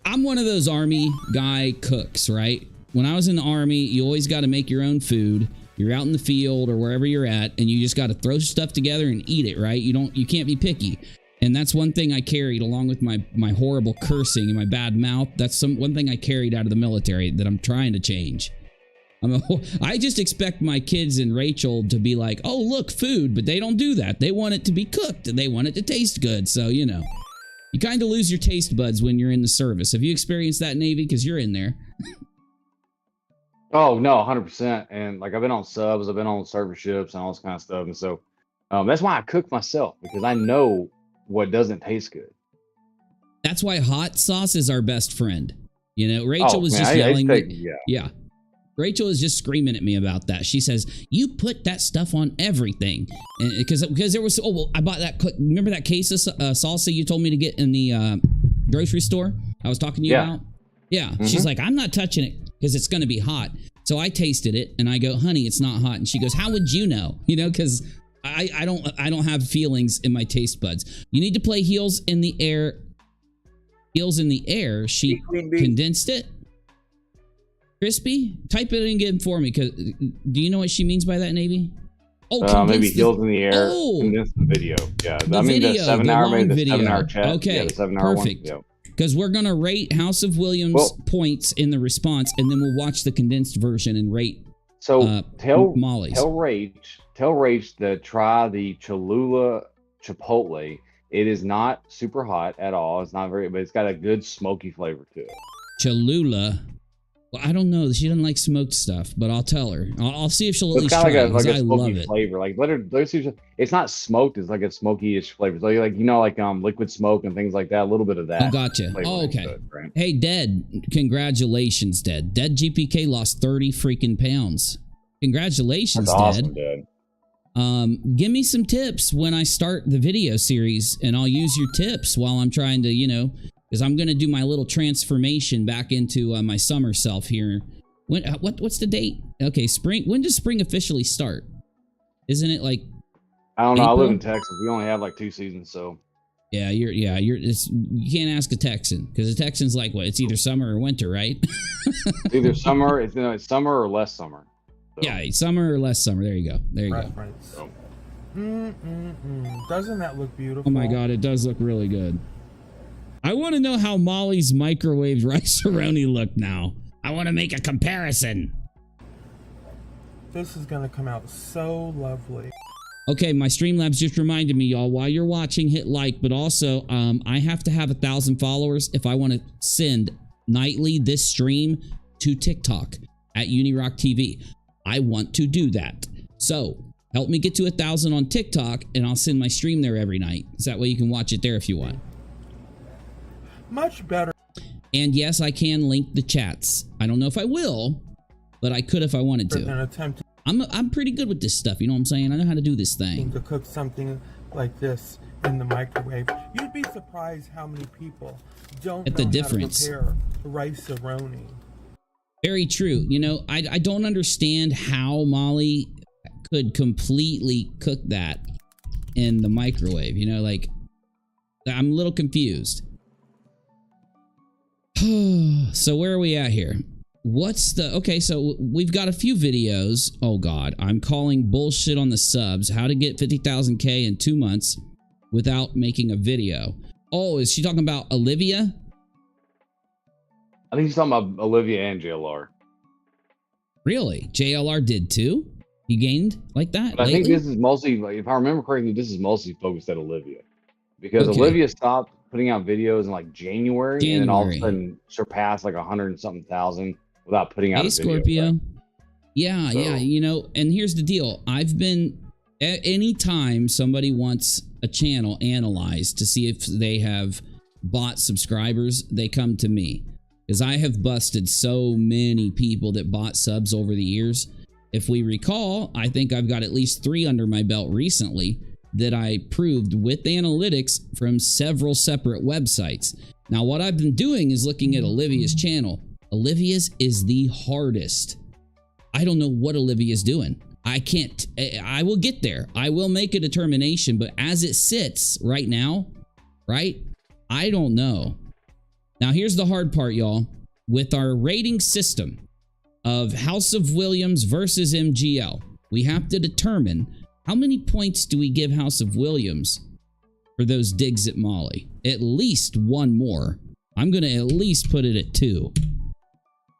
I'm one of those army guy cooks, right? When I was in the army, you always got to make your own food. You're out in the field or wherever you're at, and you just got to throw stuff together and eat it, right? You can't be picky. And that's one thing I carried along with my horrible cursing and my bad mouth. That's one thing I carried out of the military that I'm trying to change. I just expect my kids and Rachel to be like, oh, look, food, but they don't do that. They want it to be cooked and they want it to taste good. So, you know, you kind of lose your taste buds when you're in the service. Have you experienced that, Navy? Because you're in there. Oh, no, 100%. And like I've been on subs, I've been on service ships and all this kind of stuff. And so that's why I cook myself, because I know what doesn't taste good. That's why hot sauce is our best friend. You know, Rachel was just yelling. Yeah. Rachel is just screaming at me about that. She says, you put that stuff on everything. And because there was, oh, well, I bought that, remember that case of salsa you told me to get in the grocery store I was talking to you about? Yeah. She's like, I'm not touching it because it's going to be hot. So I tasted it and I go, honey, it's not hot. And she goes, how would you know? You know, because I don't have feelings in my taste buds. You need to play Heels in the Air. Heels in the Air. She condensed it. Crispy? Type it in again for me. Cause do you know what she means by that, Navy? Oh, maybe Heels in the Air. Condense the video. Yeah, I mean the 7-hour, maybe the 7-hour chat. Okay, yeah, the 7-hour perfect. One. Because we're gonna rate House of Williams points in the response, and then we'll watch the condensed version and rate. So tell Molly's. Tell Rach to try the Cholula Chipotle. It is not super hot at all. It's not very, but it's got a good smoky flavor to it. Cholula. Well, I don't know. She doesn't like smoked stuff, but I'll tell her. I'll see if she'll at least try it. Like a smoky flavor. Like let's see. It's not smoked. It's like a smoky-ish flavor. So like you know, like liquid smoke and things like that. A little bit of that. Oh, gotcha. Oh, okay. Good, right? Hey, Dead. Congratulations, Dead. Dead GPK lost 30 freaking pounds. Congratulations, That's awesome, Dead. Give me some tips when I start the video series, and I'll use your tips while I'm trying to, you know. Because I'm going to do my little transformation back into my summer self here. What's the date? Okay, spring. When does spring officially start? Isn't it like I don't know. April? I live in Texas. We only have like 2 seasons, so. Yeah, you can't ask a Texan because a Texan's like what? It's either summer or winter, right? Either summer, it's summer or less summer. So. Yeah, summer or less summer. There you go. There you go. So. Doesn't that look beautiful? Oh my God, it does look really good. I want to know how Molly's microwaved RiceARoni look now. I want to make a comparison. This is going to come out so lovely. Okay, my Streamlabs just reminded me, y'all, while you're watching, hit like, but also I have to have 1,000 followers if I want to send nightly this stream to TikTok at UNIROCK TV. I want to do that. So help me get to 1,000 on TikTok and I'll send my stream there every night. So that way you can watch it there if you want. Much better. And yes, I can link the chats. I don't know if I will, but I could if I wanted to. I'm pretty good with this stuff. You know what I'm saying? I know how to do this thing. To cook something like this in the microwave, you'd be surprised how many people don't know the difference. How to prepare RiceARoni. Very true. You know, I don't understand how Molly could completely cook that in the microwave. You know, like I'm a little confused. So where are we at here? What's the... Okay, so we've got a few videos. Oh, God. I'm calling bullshit on the subs. How to get 50,000K in 2 months without making a video. Oh, is she talking about Olivia? I think she's talking about Olivia and JLR. Really? JLR did too? He gained like that But I lately? think this is mostly... If I remember correctly, this is mostly focused at Olivia. Because Olivia stopped putting out videos in like January. And then all of a sudden surpassed like 100 and something thousand without putting out a video. Scorpio. Right? Yeah, so. Yeah. You know, and here's the deal. I've been, anytime somebody wants a channel analyzed to see if they have bought subscribers, they come to me. Because I have busted so many people that bought subs over the years. If we recall, I think I've got at least 3 under my belt recently that I proved with analytics from several separate websites. Now, what I've been doing is looking at Olivia's channel. Olivia's is the hardest. I don't know what Olivia's doing. I will get there. I will make a determination, but as it sits right now, right? I don't know. Now, here's the hard part, y'all. With our rating system of House of Williams versus MGL, we have to determine how many points do we give House of Williams for those digs at Molly? At least 1 more. I'm going to at least put it at 2.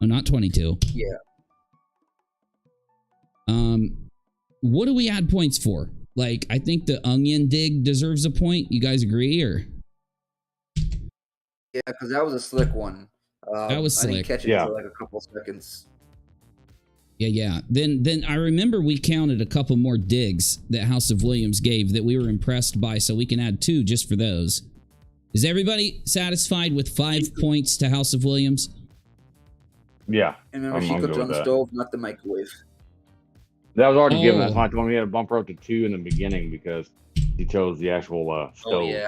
Oh, not 22. Yeah. What do we add points for? Like, I think the onion dig deserves a point. You guys agree, or? Yeah, because that was a slick one. That was slick. I didn't catch it for like a couple seconds. Yeah. Then I remember we counted a couple more digs that House of Williams gave that we were impressed by, so we can add 2 just for those. Is everybody satisfied with 5 points to House of Williams? Yeah. And remember, she cooked on the stove, not the microwave. That was already given. That's why I told him he had to bump her up to 2 in the beginning because he chose the actual stove. Oh, yeah.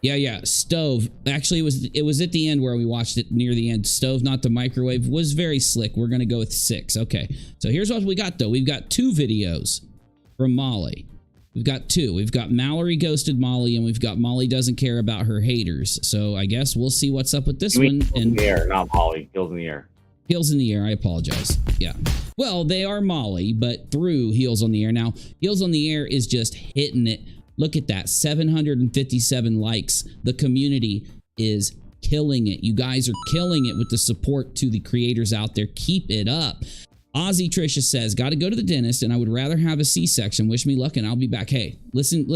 Yeah. Stove. Actually, it was at the end where we watched it near the end. Stove, not the microwave, was very slick. We're going to go with 6. Okay. So here's what we got, though. We've got 2 videos from Molly. We've got 2. We've got Mallory ghosted Molly, and we've got Molly doesn't care about her haters. So I guess we'll see what's up with this one. Heels in the air, not Molly. Heels in the air. Heels in the air. I apologize. Yeah. Well, they are Molly, but through Heels on the Air. Now, Heels on the Air is just hitting it. Look at that. 757 likes. The community is killing it. You guys are killing it with the support to the creators out there. Keep it up. Ozzy Trisha says, got to go to the dentist and I would rather have a C-section. Wish me luck and I'll be back. Hey, listen.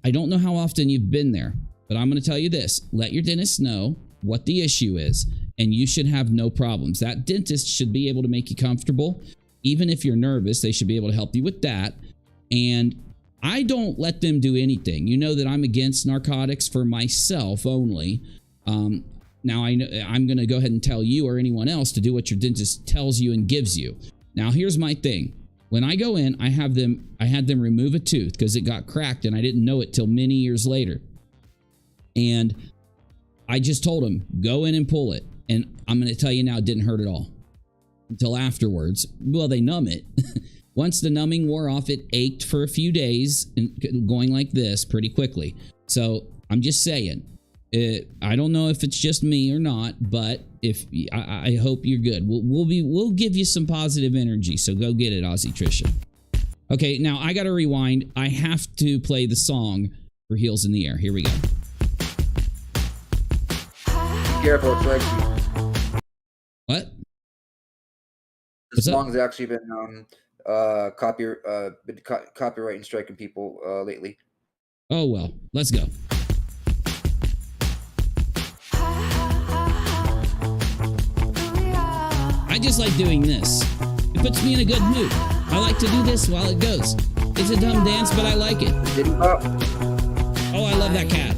I don't know how often you've been there, but I'm going to tell you this. Let your dentist know what the issue is and you should have no problems. That dentist should be able to make you comfortable. Even if you're nervous, they should be able to help you with that. And I don't let them do anything. You know that I'm against narcotics for myself only. Now I know I'm going to go ahead and tell you or anyone else to do what your dentist tells you and gives you. Now here's my thing. When I go in, I had them remove a tooth because it got cracked and I didn't know it till many years later. And I just told them, go in and pull it. And I'm going to tell you now, it didn't hurt at all until afterwards. Well, they numb it. Once the numbing wore off, it ached for a few days and going like this pretty quickly. So I'm just saying, I don't know if it's just me or not, but if I hope you're good. We'll give you some positive energy. So go get it, Ozzy Trisha. Okay, now I got to rewind. I have to play the song for Heels in the Air. Here we go. Careful, it's like What? This song's actually been copyright and striking people lately. Oh well, let's go. I just like doing this. It puts me in a good mood. I like to do this while it goes. It's a dumb dance, but I like it. Oh, I love that cat.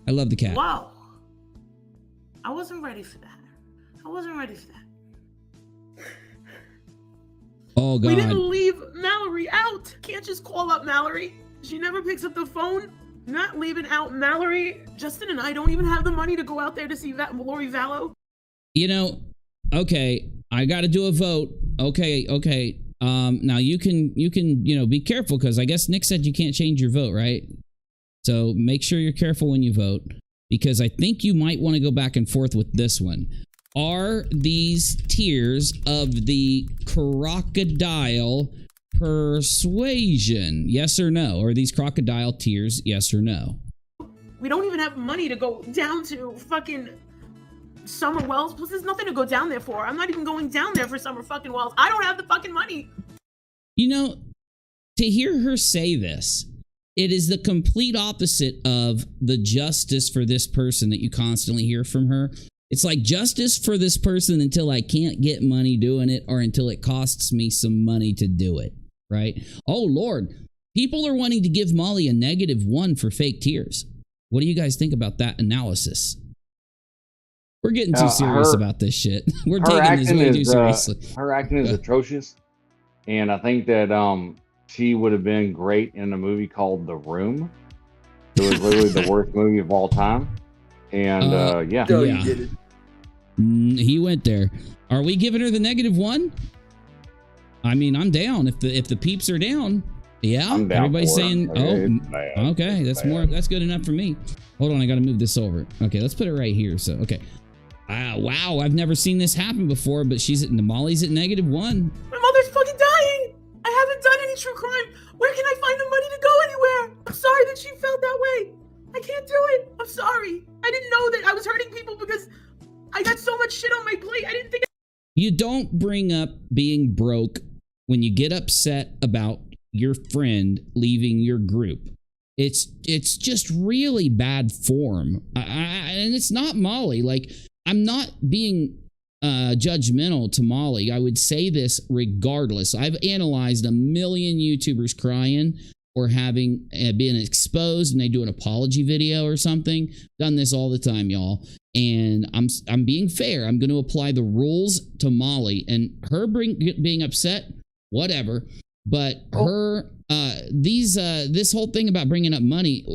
I love the cat. Wow. I wasn't ready for that. I wasn't ready for that. Oh, God. We didn't leave Mallory out. Can't just call up Mallory. She never picks up the phone. Not leaving out Mallory. Justin and I don't even have the money to go out there to see Lori Vallow. You know, okay, I got to do a vote. Okay. Now you can, be careful because I guess Nick said you can't change your vote, right? So make sure you're careful when you vote because I think you might want to go back and forth with this one. Are these tears of the crocodile persuasion? Yes or no? Are these crocodile tears? Yes or no? We don't even have money to go down to fucking Summer Wells. Plus, there's nothing to go down there for. I'm not even going down there for Summer fucking Wells. I don't have the fucking money. You know, to hear her say this, it is the complete opposite of the justice for this person that you constantly hear from her. It's like justice for this person until I can't get money doing it or until it costs me some money to do it, right? Oh, Lord. People are wanting to give Molly a -1 for fake tears. What do you guys think about that analysis? We're getting too serious about this shit. We're taking this way too seriously. Her acting is atrocious, and I think that she would have been great in a movie called The Room. It was literally the worst movie of all time, and yeah. No, you didn't. He went there. Are we giving her the -1? I mean, I'm down. If the peeps are down, yeah. I'm down. Everybody's saying, bad. Okay, that's more. That's good enough for me. Hold on, I got to move this over. Okay, let's put it right here. So, okay. Wow, I've never seen this happen before, but Molly's at -1. My mother's fucking dying. I haven't done any true crime. Where can I find the money to go anywhere? I'm sorry that she felt that way. I can't do it. I'm sorry. I didn't know that I was hurting people because I got so much shit on my plate. I didn't think. You don't bring up being broke when you get upset about your friend leaving your group. It's just really bad form. And it's not Molly. Like, I'm not being judgmental to Molly. I would say this regardless. I've analyzed a million YouTubers crying or having been exposed and they do an apology video or something. Done this all the time, y'all. And I'm being fair. I'm going to apply the rules to Molly, and her being upset, whatever. But her this whole thing about bringing up money,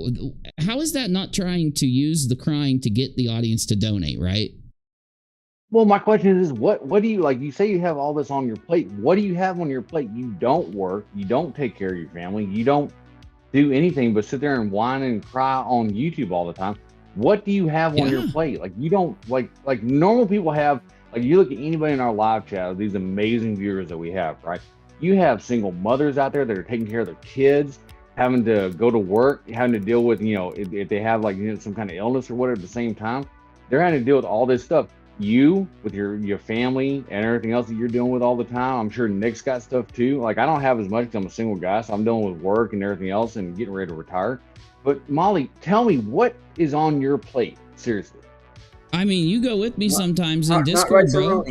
how is that not trying to use the crying to get the audience to donate, right? Well, my question is, what do you, like, you say you have all this on your plate. What do you have on your plate? You don't work. You don't take care of your family. You don't do anything but sit there and whine and cry on YouTube all the time. What do you have on your plate? Like, you don't, like normal people have, like, you look at anybody in our live chat, these amazing viewers that we have, right? You have single mothers out there that are taking care of their kids, having to go to work, having to deal with, you know, if they have, like, you know, some kind of illness or whatever at the same time, they're having to deal with all this stuff. You with your family and everything else that you're dealing with all the time. I'm sure Nick's got stuff too. Like, I don't have as much because I'm a single guy, so I'm dealing with work and everything else and getting ready to retire. But Molly, tell me, what is on your plate? Seriously. I mean, you go with me sometimes in Discord, bro.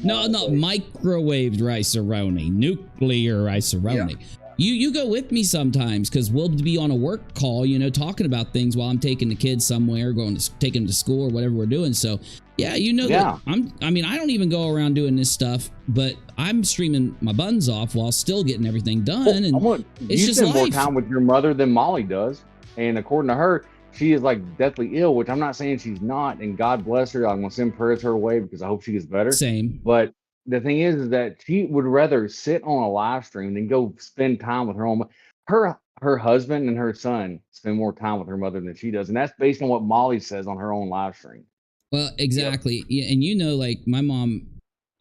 No, microwaved RiceARoni, nuclear RiceARoni. Yeah. You go with me sometimes because we'll be on a work call, you know, talking about things while I'm taking the kids somewhere, taking them to school or whatever we're doing. So yeah, you know that I mean, I don't even go around doing this stuff, but I'm streaming my buns off while still getting everything done. And it's just life. You spend more time with your mother than Molly does, and according to her, she is like deathly ill, which I'm not saying she's not, and God bless her. I'm gonna send prayers her way because I hope she gets better. Same. But the thing is that she would rather sit on a live stream than go spend time with her own. Her husband and her son spend more time with her mother than she does, and that's based on what Molly says on her own live stream. Well, exactly. Yep. Yeah, and you know, like my mom.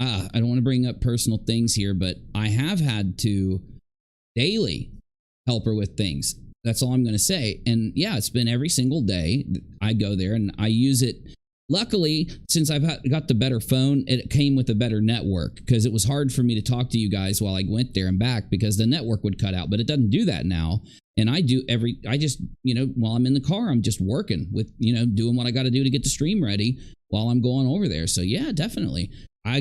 I don't want to bring up personal things here, but I have had to daily help her with things. That's all I'm going to say. And yeah, it's been every single day. I go there and I use it. Luckily, since I've got the better phone, it came with a better network because it was hard for me to talk to you guys while I went there and back because the network would cut out, but it doesn't do that now. And I just, you know, while I'm in the car, I'm just working with, you know, doing what I got to do to get the stream ready while I'm going over there. So yeah, definitely. I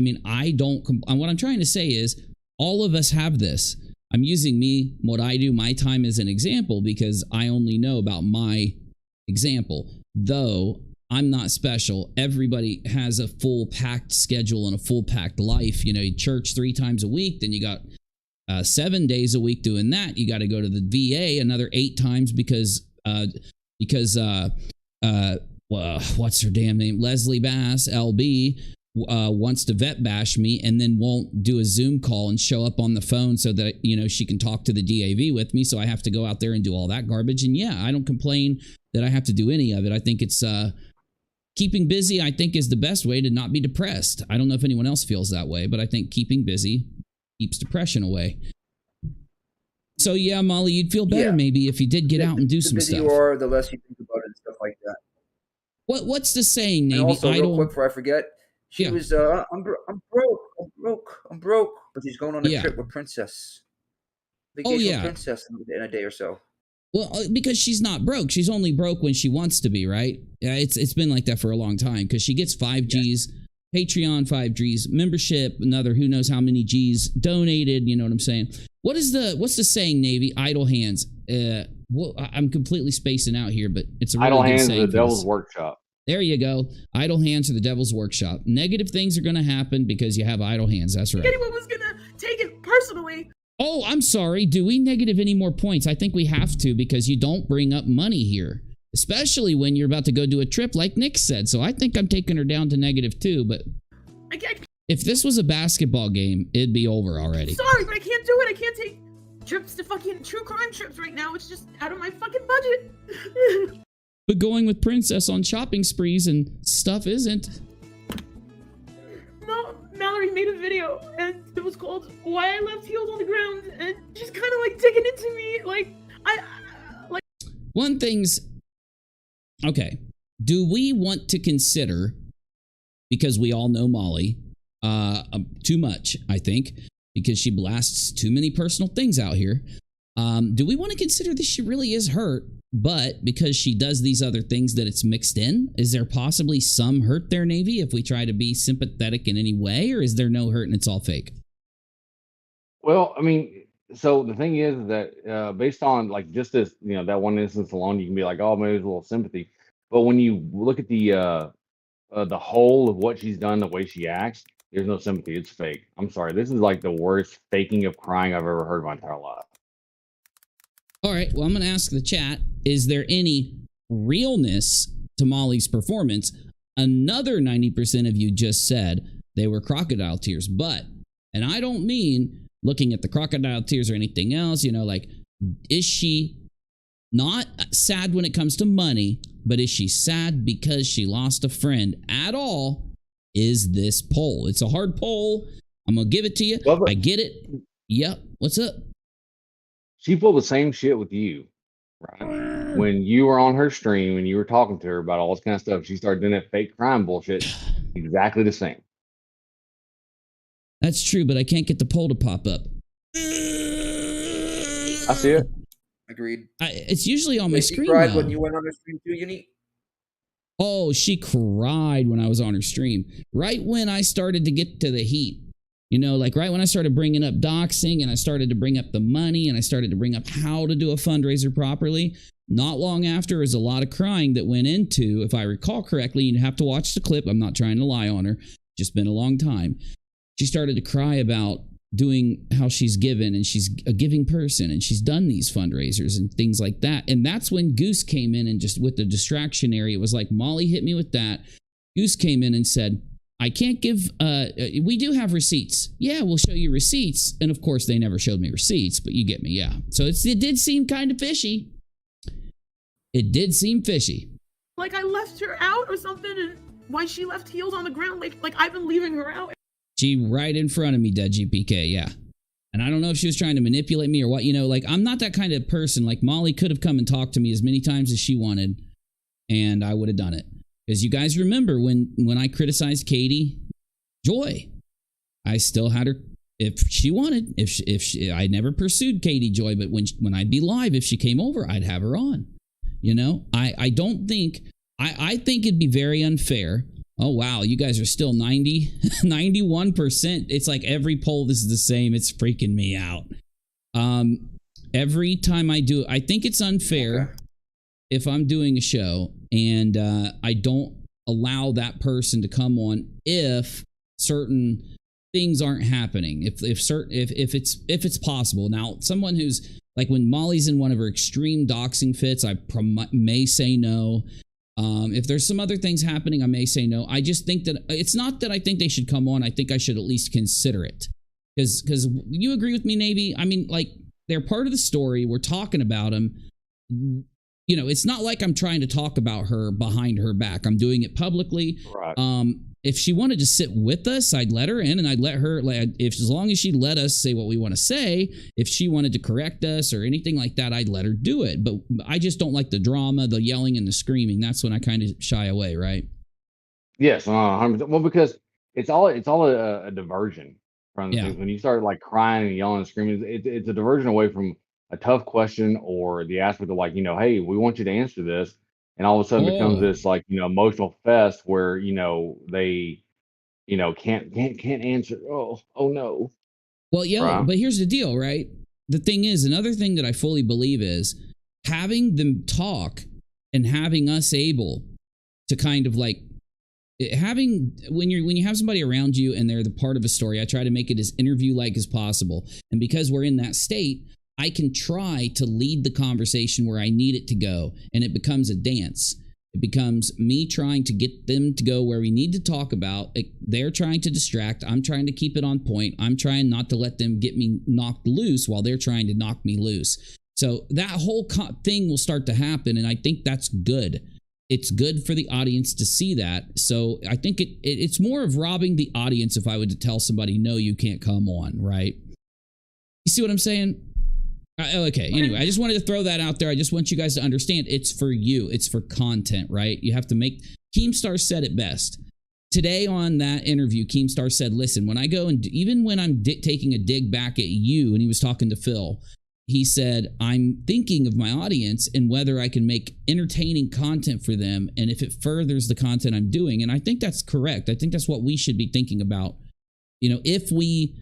mean, what I'm trying to say is all of us have this. I'm using what I do, my time as an example because I only know about my example, though I'm not special. Everybody has a full packed schedule and a full packed life. You know, church 3 times a week, then you got 7 days a week doing that. You got to go to the VA another 8 times because what's her damn name? Leslie Bass, LB, wants to vet bash me and then won't do a Zoom call and show up on the phone so that, you know, she can talk to the DAV with me. So I have to go out there and do all that garbage. And yeah, I don't complain that I have to do any of it. I think it's keeping busy, I think, is the best way to not be depressed. I don't know if anyone else feels that way, but I think keeping busy keeps depression away. So yeah, Molly, you'd feel better maybe if you did get out and do some stuff. The busier you are, the less you think about it and stuff like that. What's the saying, Navy? And also, real quick before I forget, she was, I'm broke, but she's going on a trip with Princess. Vacation with Princess in a day or so. Well, because she's not broke. She's only broke when she wants to be, right? Yeah, it's been like that for a long time because she gets 5 Gs, Patreon 5 Gs, membership, another who knows how many Gs donated, you know what I'm saying? What's the saying, Navy? Idle hands. well, I'm completely spacing out here, but it's a really Idle good hands of saying the for devil's this. workshop. There you go. Idle hands are the devil's workshop. Negative things are going to happen because you have idle hands. That's right. Anyone was gonna take it personally. Oh, I'm sorry. Do we negative any more points? I think we have to because you don't bring up money here, especially when you're about to go do a trip like Nick said. So I think I'm taking her down to -2, but if this was a basketball game, it'd be over already. Sorry, but I can't do it. I can't take trips to fucking true crime trips right now. It's just out of my fucking budget. But going with Princess on shopping sprees and stuff isn't. No, Mallory made a video and it was called "Why I Left Heels on the Ground," and she's kind of like digging into me, like One thing's okay. Do we want to consider, because we all know Molly too much, I think, because she blasts too many personal things out here. Do we want to consider that she really is hurt, but because she does these other things that it's mixed in? Is there possibly some hurt there, Navy, if we try to be sympathetic in any way, or is there no hurt and it's all fake? Well, I mean, so the thing is that based on like just this, that one instance alone, you can be like, oh, maybe there's a little sympathy. But when you look at the whole of what she's done, the way she acts, there's no sympathy. It's fake. I'm sorry. This is like the worst faking of crying I've ever heard in my entire life. All right, well, I'm going to ask the chat, is there any realness to Molly's performance? Another 90% of you just said they were crocodile tears, but, and I don't mean looking at the crocodile tears or anything else, like, is she not sad when it comes to money, but is she sad because she lost a friend at all? Is this poll? It's a hard poll. I'm going to give it to you. I get it. Yep. What's up? She pulled the same shit with you, right? When you were on her stream and you were talking to her about all this kind of stuff, she started doing that fake crime bullshit. Exactly the same. That's true, but I can't get the poll to pop up. I see it. Agreed. It's usually on my screen. She cried now. when you went on her stream too, Uni? Oh, she cried when I was on her stream. Right when I started to get to the heat. Like right when I started bringing up doxing and I started to bring up the money and I started to bring up how to do a fundraiser properly, not long after was a lot of crying that went into, if I recall correctly, you have to watch the clip. I'm not trying to lie on her. Just been a long time. She started to cry about doing how she's given and she's a giving person and she's done these fundraisers and things like that. And that's when Goose came in and just with the distraction area, it was like Molly hit me with that. Goose came in and said, I can't give, we do have receipts. Yeah, we'll show you receipts. And of course, they never showed me receipts, but you get me, yeah. So it did seem kind of fishy. It did seem fishy. Like I left her out or something, and why she left heels on the ground, like I've been leaving her out. She right in front of me, Dead GPK, yeah. And I don't know if she was trying to manipulate me or what, like I'm not that kind of person. Like Molly could have come and talked to me as many times as she wanted, and I would have done it. Because you guys remember when I criticized Katie Joy, I still had her if she wanted. I never pursued Katie Joy, but when I'd be live, if she came over, I'd have her on. I don't think I think it'd be very unfair. Oh wow, you guys are still 91%. It's like every poll this is the same. It's freaking me out. Every time I do, I think it's unfair. Okay. If I'm doing a show and I don't allow that person to come on if certain things aren't happening, if it's possible. Now, someone who's like when Molly's in one of her extreme doxing fits, I may say no. If there's some other things happening, I may say no. I just think that it's not that I think they should come on. I think I should at least consider it because you agree with me, Navy. I mean, like they're part of the story. We're talking about them. It's not like I'm trying to talk about her behind her back. I'm doing it publicly. Right. If she wanted to sit with us, I'd let her in and I'd let her, as long as she'd let us say what we want to say, if she wanted to correct us or anything like that, I'd let her do it. But I just don't like the drama, the yelling and the screaming. That's when I kind of shy away, right? Yes. 100%. Well, because it's all a diversion from things. When you start like crying and yelling and screaming, it's a diversion away from a tough question or the aspect of like, hey, we want you to answer this. And all of a sudden becomes this like, emotional fest where, they, can't answer. Oh no. Well, yeah, right. But here's the deal, right? The thing is, another thing that I fully believe is having them talk and having us able to kind of like having when you have somebody around you and they're the part of a story, I try to make it as interview like as possible. And because we're in that state, I can try to lead the conversation where I need it to go, and it becomes a dance. It becomes me trying to get them to go where we need to talk about. They're trying to distract. I'm trying to keep it on point. I'm trying not to let them get me knocked loose while they're trying to knock me loose. So that whole thing will start to happen, and I think that's good. It's good for the audience to see that. So I think it's more of robbing the audience if I would to tell somebody, no, you can't come on, right? You see what I'm saying? Okay, anyway, I just wanted to throw that out there. I just want you guys to understand it's for you. It's for content, right? You have to make... Keemstar said it best. Today on that interview, Keemstar said, listen, when I go and... Even when I'm taking a dig back at you, and he was talking to Phil, he said, I'm thinking of my audience and whether I can make entertaining content for them and if it furthers the content I'm doing. And I think that's correct. I think that's what we should be thinking about. You know, if we...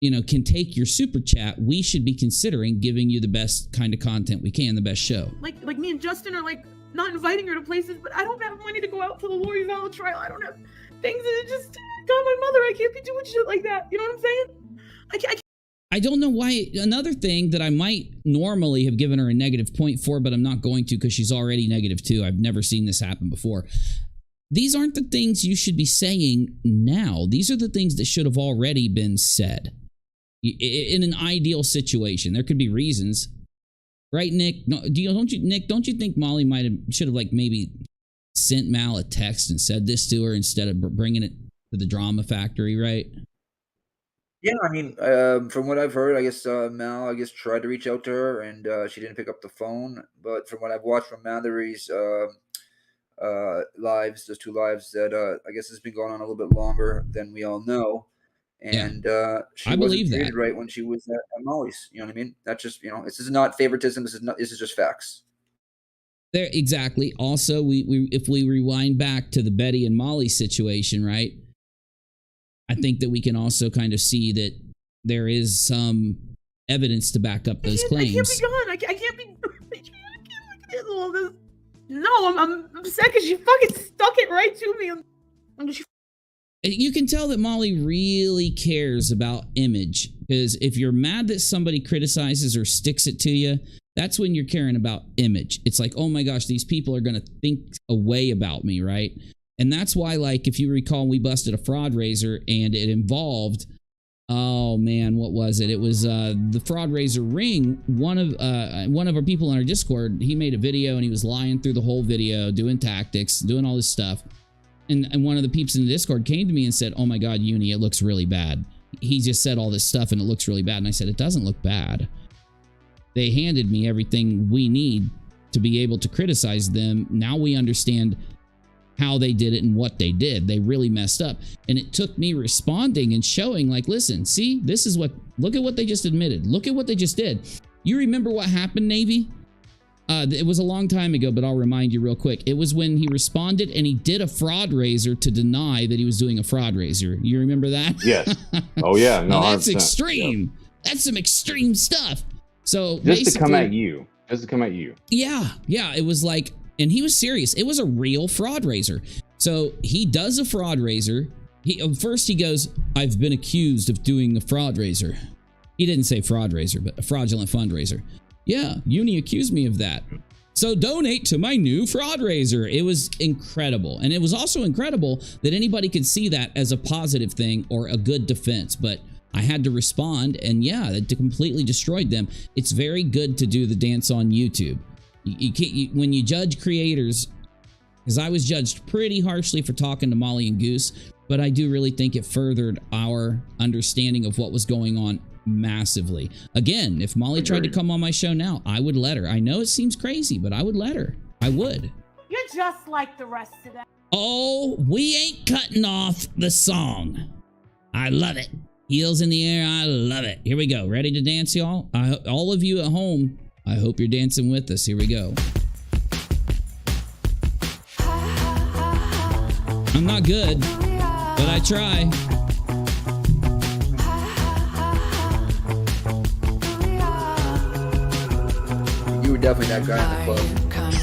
can take your super chat, we should be considering giving you the best kind of content we can, the best show. Like me and Justin are like not inviting her to places, but I don't have money to go out to the Lori Vallow trial. I don't have things that just got my mother. I can't be doing shit like that. You know what I'm saying? I don't know why. Another thing that I might normally have given her a -0.4, but I'm not going to because she's already -2. I've never seen this happen before. These aren't the things you should be saying now. These are the things that should have already been said. In an ideal situation, there could be reasons, right, Nick? No, don't you think Molly should have like maybe sent Mal a text and said this to her instead of bringing it to the drama factory, right? Yeah, I mean, from what I've heard, I guess Mal, tried to reach out to her and she didn't pick up the phone. But from what I've watched from Mallory's lives, those 2 lives, that I guess has been going on a little bit longer than we all know. And she wasn't treated right when she was at Molly's. You know what I mean? That's just, this is not favoritism. This is just facts. There, exactly. Also, if we rewind back to the Betty and Molly situation, right? I think that we can also kind of see that there is some evidence to back up those claims. I can't be gone. I can't be. I can't look at all this. No, I'm upset because she fucking stuck it right to me. You can tell that Molly really cares about image, because if you're mad that somebody criticizes or sticks it to you, that's when you're caring about image. It's like, oh my gosh, these people are going to think a way about me, right? And that's why, like, if you recall, we busted a fraud raiser and it involved, oh man, what was it? It was the fraud raiser ring. One of our people on our Discord, he made a video and he was lying through the whole video, doing tactics, doing all this stuff. And one of the peeps in the Discord came to me and said, oh my God, Uni, it looks really bad. He just said all this stuff and it looks really bad. And I said, it doesn't look bad. They handed me everything we need to be able to criticize them. Now we understand how they did it and what they did. They really messed up. And it took me responding and showing, like, listen, see, this is what, look at what they just admitted. Look at what they just did. You remember what happened, Navy? It was a long time ago, but I'll remind you real quick. It was when he responded and he did a fraud raiser to deny that he was doing a fraud raiser. You remember that? Yes. Oh yeah. No, that's extreme. Yeah. That's some extreme stuff. So just to come at you. Just to come at you. Yeah. Yeah. It was like, and he was serious. It was a real fraud raiser. So he does a fraud raiser. First he goes, I've been accused of doing a fraud raiser. He didn't say fraud raiser, but a fraudulent fundraiser. Yeah, Uni accused me of that. So donate to my new fraud raiser. It was incredible. And it was also incredible that anybody could see that as a positive thing or a good defense. But I had to respond, and yeah, it completely destroyed them. It's very good to do the dance on YouTube. When you judge creators, because I was judged pretty harshly for talking to Molly and Goose, but I do really think it furthered our understanding of what was going on massively. Again, if Molly tried to come on my show now, I would let her. I know it seems crazy, but I would let her. I would. You're just like the rest of them. Oh, we ain't cutting off the song. I love it. Heels in the air. I love it. Here we go. Ready to dance, y'all? All of you at home, I hope you're dancing with us. Here we go. I'm not good, but I try. were definitely that guy in the club.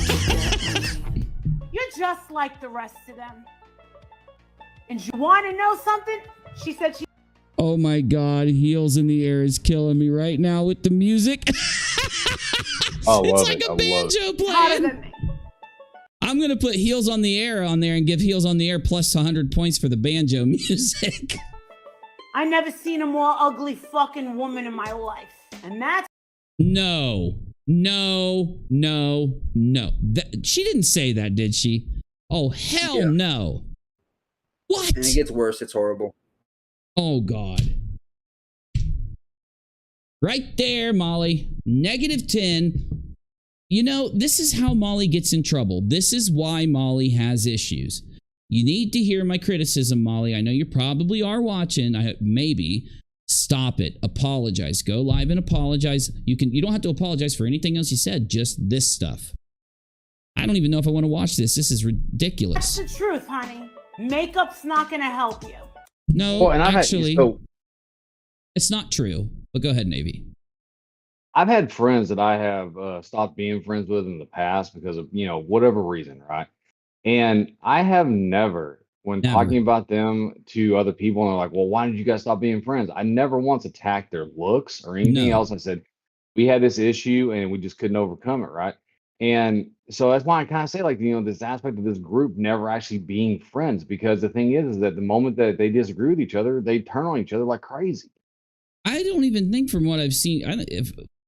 You're just like the rest of them. And you want to know something? She said she. Oh my God, Heels in the Air is killing me right now with the music. It's like a banjo playing. I'm going to put Heels on the Air on there and give Heels on the Air plus 100 points for the banjo music. I never seen a more ugly fucking woman in my life. And that's. No. She didn't say that, did she? Oh, hell no. What? And it gets worse. It's horrible. Oh, God. Right there, Molly. -10. You know, this is how Molly gets in trouble. This is why Molly has issues. You need to hear my criticism, Molly. I know you probably are watching. Maybe. Stop it. Apologize. Go live and apologize. You don't have to apologize for anything else you said. Just this stuff. I don't even know if I want to watch this. This is ridiculous. That's the truth, honey. Makeup's not going to help you. No, actually, it's not true. But go ahead, Navy. I've had friends that I have stopped being friends with in the past because of, whatever reason, right? And I have never, when talking about them to other people, and they're like, well, why did you guys stop being friends? I never once attacked their looks or anything else. I said, we had this issue and we just couldn't overcome it, right? And so that's why I kind of say, like, this aspect of this group never actually being friends, because the thing is that the moment that they disagree with each other, they turn on each other like crazy. I don't even think, from what I've seen,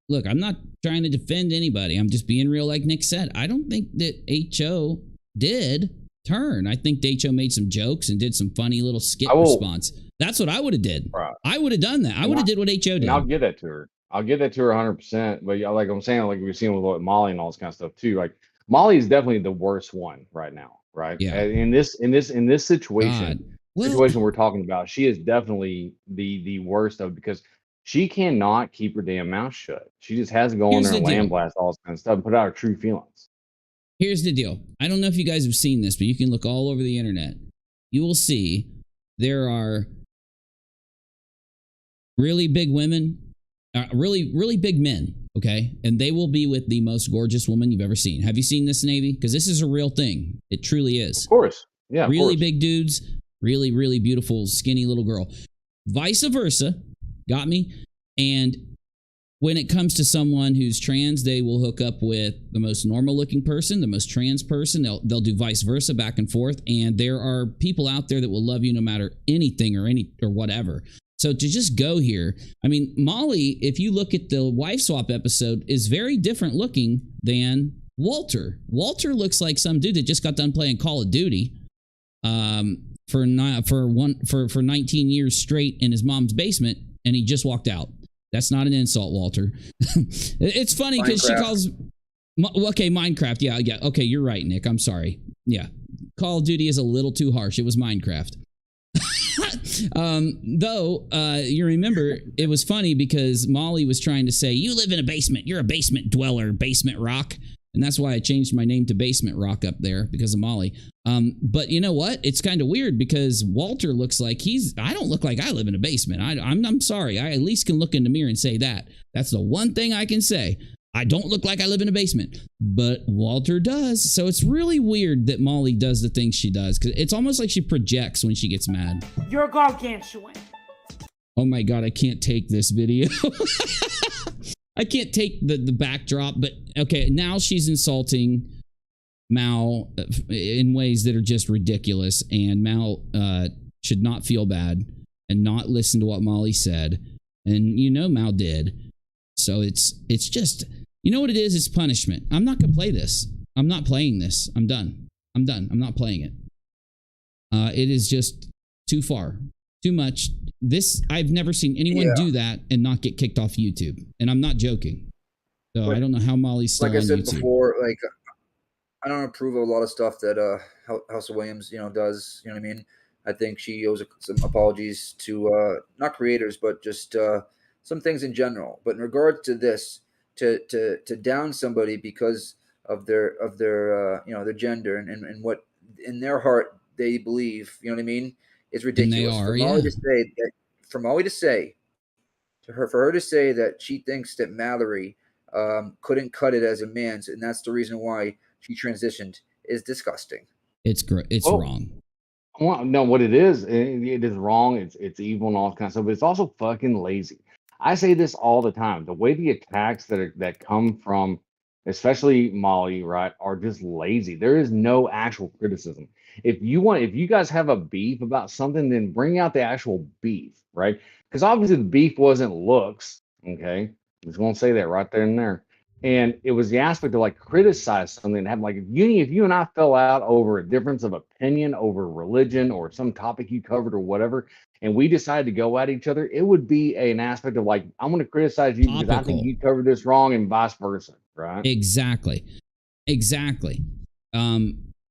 look, I'm not trying to defend anybody. I'm just being real, like Nick said. I don't think that HO did turn. I think HO made some jokes and did some funny little skit response. That's what I would have did. Right. I would have done that. I would have did what HO did. I'll give that to her. 100%. But like I'm saying, like we're seeing with Molly and all this kind of stuff too. Like Molly is definitely the worst one right now, right? Yeah. In this situation, we're talking about, she is definitely the worst of, because she cannot keep her damn mouth shut. She just has to go on there and land blast all this kind of stuff and put out her true feelings. Here's the deal. I don't know if you guys have seen this, but you can look all over the internet. You will see there are really big women, really big men, okay? And they will be with the most gorgeous woman you've ever seen. Have you seen this, Navy? Because this is a real thing. It truly is. Of course. Yeah. Really big dudes, really, really beautiful, skinny little girl. Vice versa. Got me? And when it comes to someone who's trans, they will hook up with the most normal looking person, the most trans person. They'll do vice versa, back and forth. And there are people out there that will love you no matter anything or whatever. So to just go here, I mean, Molly, if you look at the wife swap episode, is very different looking than Walter. Walter looks like some dude that just got done playing Call of Duty for 19 years straight in his mom's basement, and he just walked out. That's not an insult, Walter. It's funny because she calls... Okay, Minecraft. Yeah. Okay, you're right, Nick. I'm sorry. Yeah. Call of Duty is a little too harsh. It was Minecraft. Though, you remember, it was funny because Molly was trying to say, you live in a basement. You're a basement dweller, Basement Rock. And that's why I changed my name to Basement Rock up there, because of Molly. But you know what? It's kind of weird because Walter looks like I don't look like I live in a basement. I'm sorry. I at least can look in the mirror and say that. That's the one thing I can say. I don't look like I live in a basement, but Walter does. So it's really weird that Molly does the things she does, because it's almost like she projects when she gets mad. You're gargantuan. Oh my God, I can't take this video. I can't take the backdrop, but okay, now she's insulting Mal in ways that are just ridiculous, and Mal should not feel bad and not listen to what Molly said, and Mal did. So it's just, you know what it is? It's punishment. I'm not gonna play this. I'm not playing this. I'm done. I'm not playing it. It is just too far, too much. I've never seen anyone do that and not get kicked off YouTube, and I'm not joking. So but I don't know how Molly's still on YouTube. Like I said before, like I don't approve of a lot of stuff that House of Williams does. You know what I mean? I think she owes some apologies to not creators, but just some things in general. But in regards to this, to down somebody because of their their gender and what in their heart they believe, you know what I mean, is ridiculous. And they are, for her to say that she thinks that Mallory couldn't cut it as a man's, and that's the reason why she transitioned, is disgusting. It's wrong. Well, no, what it is wrong. It's evil and all that kind of stuff. But it's also fucking lazy. I say this all the time. The way the attacks that come from, especially Molly, right, are just lazy. There is no actual criticism. If you guys have a beef about something, then bring out the actual beef, right? Because obviously the beef wasn't looks. Okay, I'm just gonna say that right there and there. And it was the aspect of like criticize something that happened. Like if you and I fell out over a difference of opinion over religion or some topic you covered or whatever, and we decided to go at each other, it would be an aspect of like, I'm going to criticize you because I think you covered this wrong and vice versa, right? Exactly.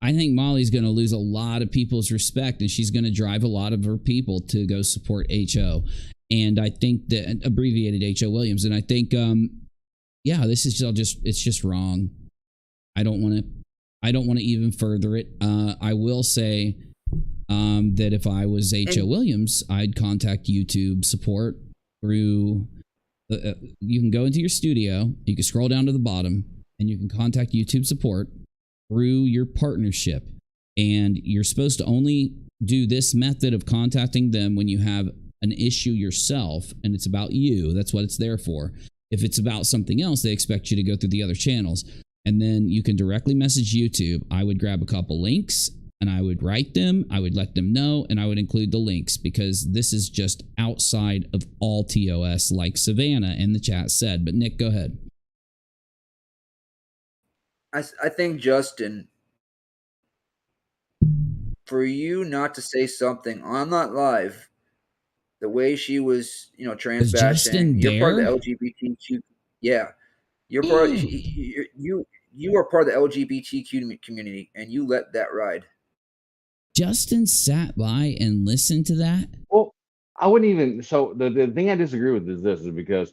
I think Molly's going to lose a lot of people's respect, and she's going to drive a lot of her people to go support HO. And I think that abbreviated HO Williams. And I think, this is it's just wrong. I don't want to even further it. I will say that if I was HO Williams, I'd contact YouTube support through. You can go into your studio, you can scroll down to the bottom, and you can contact YouTube support through your partnership. And you're supposed to only do this method of contacting them when you have an issue yourself and it's about you. That's what it's there for. If it's about something else, they expect you to go through the other channels. And then you can directly message YouTube. I would grab a couple links and I would write them. I would let them know, and I would include the links, because this is just outside of all TOS, like Savannah in the chat said. But Nick, go ahead. I think, Justin, for you not to say something on that live, the way she was, trans bashing, you're part of the LGBTQ. Yeah, you're part. You are part of the LGBTQ community, and you let that ride. Justin sat by and listened to that. Well, I wouldn't even. So the thing I disagree with is this, is because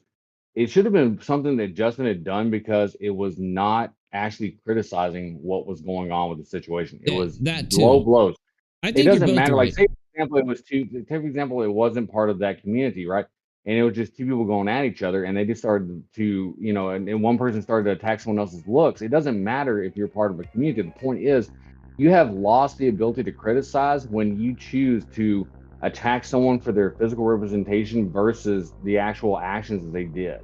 it should have been something that Justin had done, because it was not actually criticizing what was going on with the situation. It was that low blows. I think it doesn't matter. Right. Like, say for example, it wasn't part of that community, right? And it was just two people going at each other, and they just started to, and one person started to attack someone else's looks. It doesn't matter if you're part of a community. The point is, you have lost the ability to criticize when you choose to attack someone for their physical representation versus the actual actions that they did.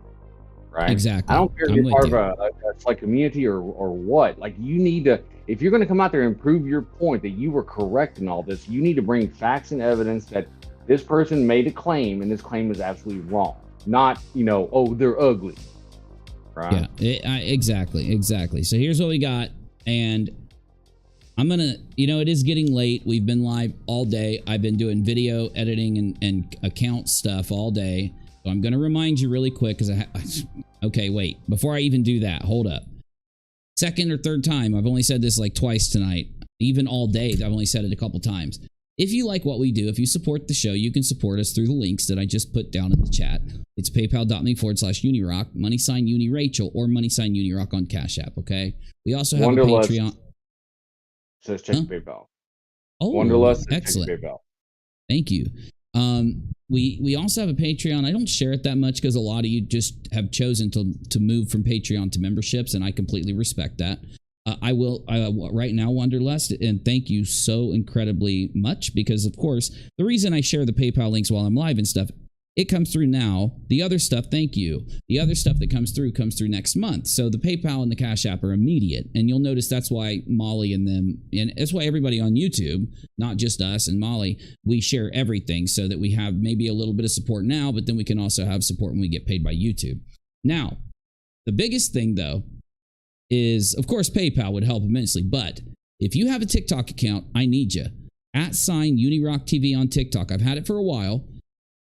Right? Exactly. I don't care if you're part of a community or what. Like, you need to, if you're going to come out there and prove your point that you were correct in all this, you need to bring facts and evidence that this person made a claim and this claim is absolutely wrong. Not, oh, they're ugly. Right? Yeah, exactly. So here's what we got. And I'm going to, it is getting late. We've been live all day. I've been doing video editing and account stuff all day. So I'm going to remind you really quick, because okay, wait. Before I even do that, hold up. Second or third time, I've only said this like twice tonight. Even all day, I've only said it a couple times. If you like what we do, if you support the show, you can support us through the links that I just put down in the chat. It's paypal.me/UniRock, #UniRachel, or #UniRock on CASHAPP, okay? We also have a Patreon. Says check PayPal. Oh, Wanderlust, excellent. check PayPal. Thank you. We also have a Patreon. I don't share it that much because a lot of you just have chosen to move from Patreon to memberships, and I completely respect that. I will right now, Wanderlust, and thank you so incredibly much, because of course the reason I share the PayPal links while I'm live and stuff, it comes through now. The other stuff, thank you. The other stuff that comes through next month. So the PayPal and the Cash App are immediate. And you'll notice that's why Molly and them, and that's why everybody on YouTube, not just us and Molly, we share everything so that we have maybe a little bit of support now, but then we can also have support when we get paid by YouTube. Now, the biggest thing though is, of course, PayPal would help immensely. But if you have a TikTok account, I need you. @UnirockTV on TikTok. I've had it for a while.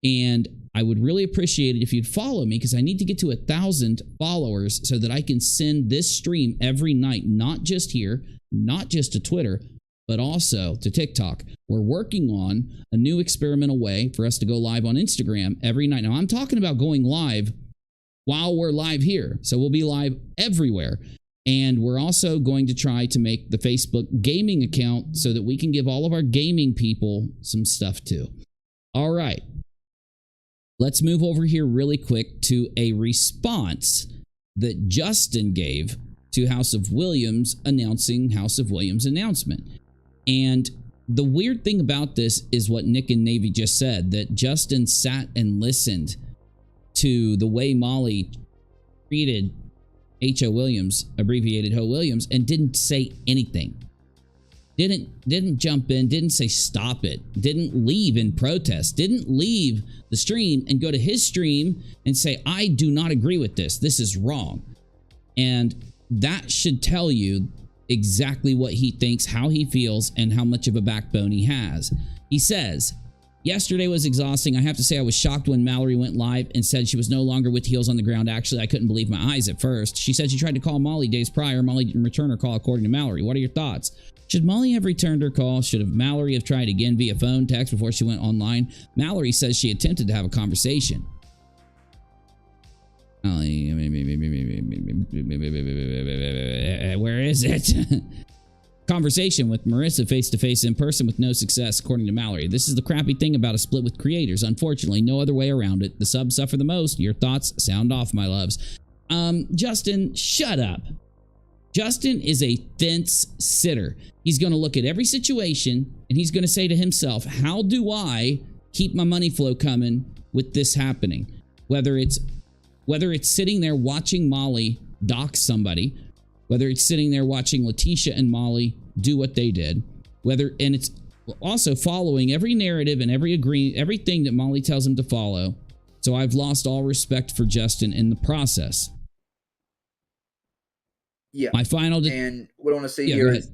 And I would really appreciate it if you'd follow me, because I need to get to 1,000 followers so that I can send this stream every night, not just here, not just to Twitter, but also to TikTok. We're working on a new experimental way for us to go live on Instagram every night. Now, I'm talking about going live while we're live here. So we'll be live everywhere. And we're also going to try to make the Facebook gaming account so that we can give all of our gaming people some stuff too. All right. Let's move over here really quick to a response that Justin gave to House of Williams announcing House of Williams' announcement. And the weird thing about this is what Nick and Navy just said, that Justin sat and listened to the way Molly treated H.O. Williams, abbreviated Ho Williams, and didn't say anything. Didn't jump in, didn't say stop it, didn't leave in protest, didn't leave the stream and go to his stream and say, I do not agree with this. This is wrong. And that should tell you exactly what he thinks, how he feels, and how much of a backbone he has. He says, yesterday was exhausting. I have to say I was shocked when Mallory went live and said she was no longer with heels on the ground. Actually, I couldn't believe my eyes at first. She said she tried to call Molly days prior. Molly didn't return her call, according to Mallory. What are your thoughts? Should Molly have returned her call? Should have Mallory have tried again via phone, text before she went online? Mallory says she attempted to have a conversation. Where is it? Conversation with Marissa face-to-face in person with no success, according to Mallory. This is the crappy thing about a split with creators. Unfortunately, no other way around it. The subs suffer the most. Your thoughts? Sound off, my loves. Justin, shut up. Justin is a fence sitter. He's going to look at every situation and he's going to say to himself, how do I keep my money flow coming with this happening? Whether it's sitting there watching Molly dox somebody, whether it's sitting there watching Latisha and Molly do what they did, and it's also following every narrative and everything that Molly tells him to follow. So I've lost all respect for Justin in the process. Yeah. My final and what I want to say here is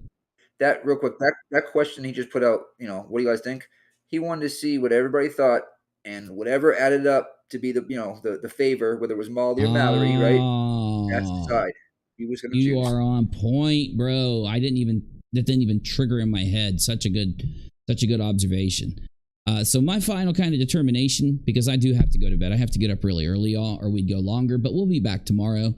that real quick, that question he just put out, what do you guys think? He wanted to see what everybody thought, and whatever added up to be the favor, whether it was Molly or Mallory, right? That's the side he was going to choose. You are on point, bro. That didn't even trigger in my head. Such a good observation. So my final kind of determination, because I do have to go to bed. I have to get up really early, y'all, or we'd go longer, but we'll be back tomorrow.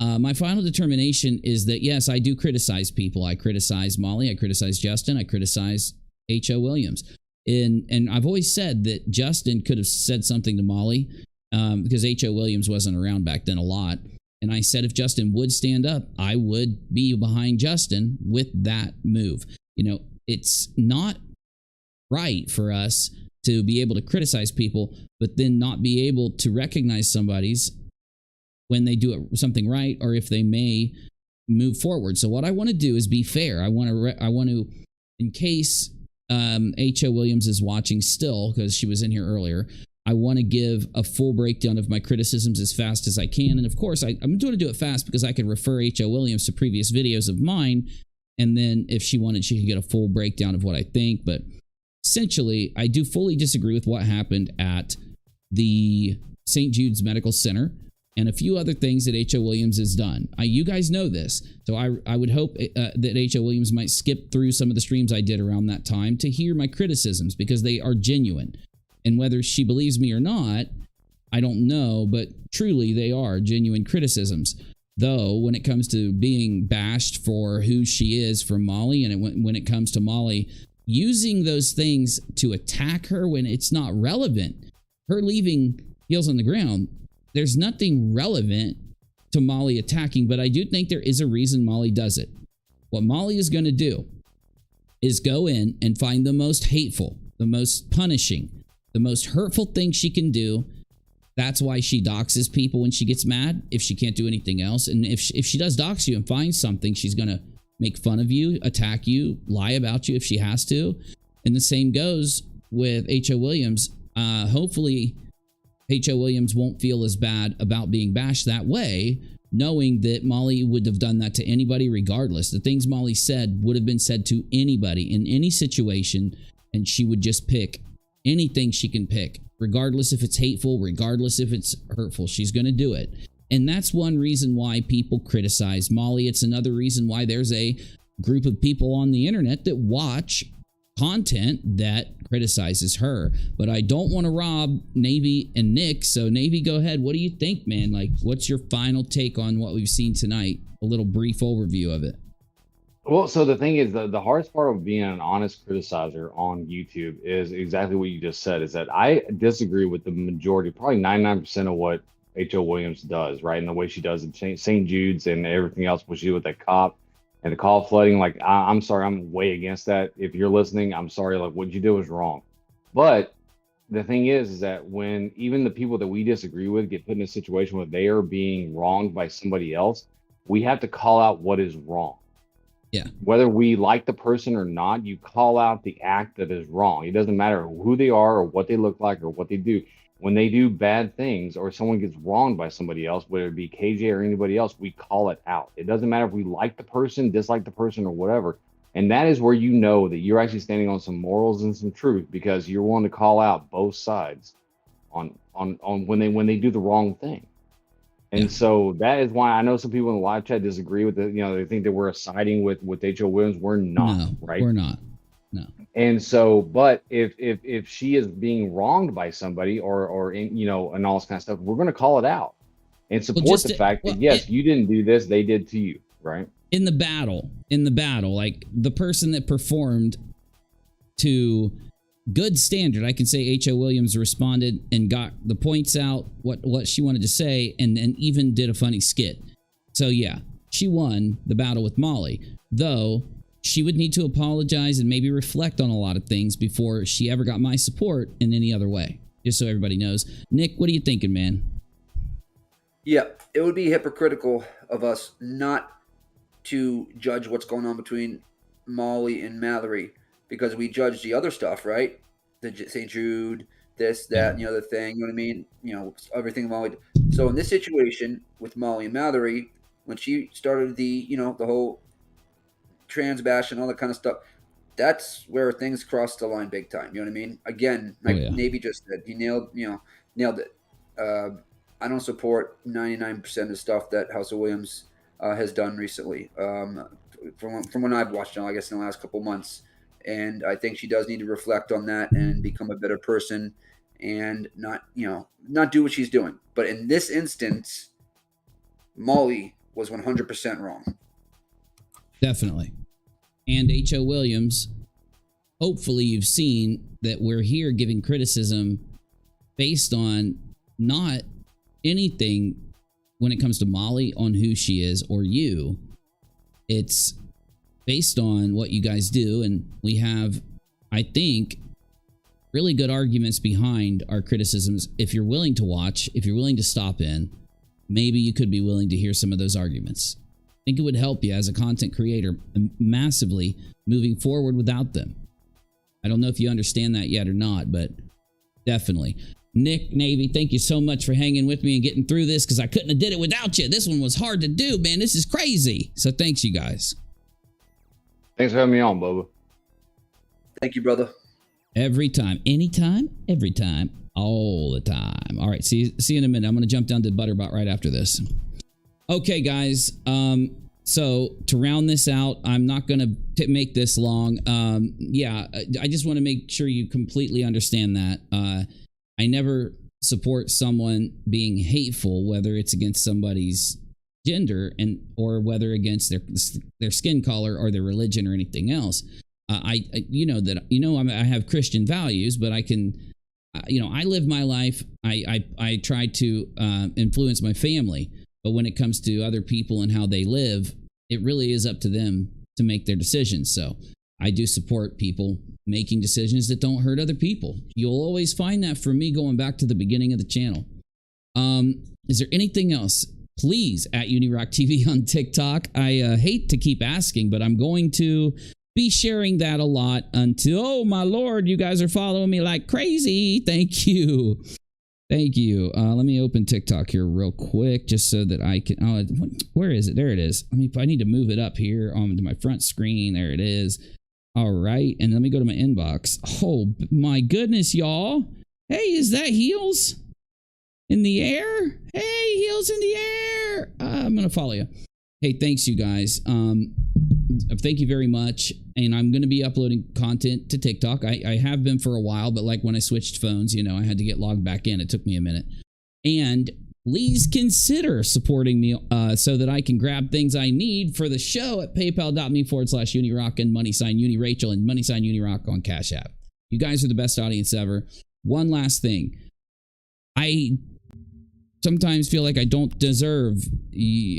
My final determination is that, yes, I do criticize people. I criticize Molly. I criticize Justin. I criticize H.O. Williams. And I've always said that Justin could have said something to Molly because H.O. Williams wasn't around back then a lot. And I said if Justin would stand up, I would be behind Justin with that move. It's not right for us to be able to criticize people, but then not be able to recognize somebody's when they do something right, or if they may move forward. So what I want to do is be fair. I want to, in case H.O. Williams is watching still, because she was in here earlier, I want to give a full breakdown of my criticisms as fast as I can. And of course, I'm going to do it fast because I can refer H.O. Williams to previous videos of mine. And then if she wanted, she could get a full breakdown of what I think. But essentially, I do fully disagree with what happened at the St. Jude's Medical Center and a few other things that H.O. Williams has done. You guys know this, so I would hope that H.O. Williams might skip through some of the streams I did around that time to hear my criticisms, because they are genuine. And whether she believes me or not, I don't know, but truly they are genuine criticisms. Though, when it comes to being bashed for who she is for Molly, and when it comes to Molly using those things to attack her when it's not relevant, her leaving heels on the ground, there's nothing relevant to Molly attacking, but I do think there is a reason Molly does it. What Molly is going to do is go in and find the most hateful, the most punishing, the most hurtful thing she can do. That's why she doxes people when she gets mad, if she can't do anything else. And if she does dox you and finds something, she's going to make fun of you, attack you, lie about you if she has to. And the same goes with H.O. Williams. Hopefully H.O. Williams won't feel as bad about being bashed that way, knowing that Molly would have done that to anybody regardless. The things Molly said would have been said to anybody in any situation, and she would just pick anything she can pick, regardless if it's hateful, regardless if it's hurtful. She's going to do it. And that's one reason why people criticize Molly. It's another reason why there's a group of people on the internet that watch content that criticizes her. But I don't want to rob Navy and Nick. So Navy, go ahead. What do you think, man? Like, what's your final take on what we've seen tonight? A little brief overview of it. Well, so the thing is, the hardest part of being an honest criticizer on YouTube is exactly what you just said, is that I disagree with the majority, probably 99% of what H.O. Williams does, right? And the way she does it, St. Jude's and everything else, what she did with that cop and the call flooding. Like, I'm sorry, I'm way against that. If you're listening, I'm sorry. Like, what you did was wrong. But the thing is that when even the people that we disagree with get put in a situation where they are being wronged by somebody else, we have to call out what is wrong. Yeah. Whether we like the person or not, you call out the act that is wrong. It doesn't matter who they are or what they look like or what they do. When they do bad things or someone gets wronged by somebody else, whether it be KJ or anybody else, we call it out. It doesn't matter if we like the person, dislike the person, or whatever. And that is where you know that you're actually standing on some morals and some truth, because you're willing to call out both sides on when they do the wrong thing. And so that is why I know some people in the live chat disagree with it. You know, they think that we're siding with H.O. Williams. We're not, No, right? We're not. No. And so, but if she is being wronged by somebody or you know, and all this kind of stuff, we're going to call it out and support the fact that yes, you didn't do this, they did to you, right? In the battle, like the person that performed to good standard, I can say H.O. Williams responded and got the points out, what she wanted to say, and even did a funny skit. So yeah, she won the battle with Molly, though she would need to apologize and maybe reflect on a lot of things before she ever got my support in any other way, just so everybody knows. Nick, what are you thinking, man? Yeah, it would be hypocritical of us not to judge what's going on between Molly and Mallory, because we judge the other stuff, right? The St. Jude, this, that, and the other thing, you know what I mean? You know, everything Molly. So in this situation with Molly and Mallory, when she started the, you know, the whole trans bash and all that kind of stuff, that's where things crossed the line big time. You know what I mean? Again, like Navy just said, he nailed it. I don't support 99% of the stuff that House of Williams has done recently. From when I've watched, I guess in the last couple months. And I think she does need to reflect on that and become a better person and not do what she's doing. But in this instance, Molly was 100% wrong. Definitely. And H.O. Williams, hopefully you've seen that we're here giving criticism based on not anything when it comes to Molly on who she is or you. It's based on what you guys do, and we have, I think, really good arguments behind our criticisms. If you're willing to watch, if you're willing to stop in, maybe you could be willing to hear some of those arguments. I think it would help you as a content creator massively moving forward without them. I don't know if you understand that yet or not, but definitely. Nick, Navy, thank you so much for hanging with me and getting through this, because I couldn't have did it without you. This one was hard to do, man. This is crazy. So thanks, you guys. Thanks for having me on, Bubba. Thank you, brother. Every time, anytime, every time, all the time. All right, see you in a minute. I'm going to jump down to Butterbot right after this. Okay, guys. So to round this out, I'm not going to make this long. Yeah, I just want to make sure you completely understand that. I never support someone being hateful, whether it's against somebody's gender or whether against their skin color or their religion or anything else. I have Christian values, but I can, I live my life. I try to influence my family, but when it comes to other people and how they live, it really is up to them to make their decisions. So I do support people making decisions that don't hurt other people. You'll always find that from me going back to the beginning of the channel. Is there anything else? Please, at Unirock TV on TikTok. I hate to keep asking, but I'm going to be sharing that a lot until, oh my Lord, you guys are following me like crazy. Thank you. Thank you. Let me open TikTok here real quick just so that I can, where is it? There it is. I need to move it up here onto my front screen. There it is. All right. And let me go to my inbox. Oh my goodness, y'all. Hey, is that Heels in the air? Hey, Heels in the air. I'm going to follow you. Hey, thanks you guys. Thank you very much. And I'm going to be uploading content to TikTok. I have been for a while, but like when I switched phones, I had to get logged back in. It took me a minute. And please consider supporting me so that I can grab things I need for the show at paypal.me/Unirock and _UniRachel and _Unirock on Cash App. You guys are the best audience ever. One last thing. I sometimes feel like I don't deserve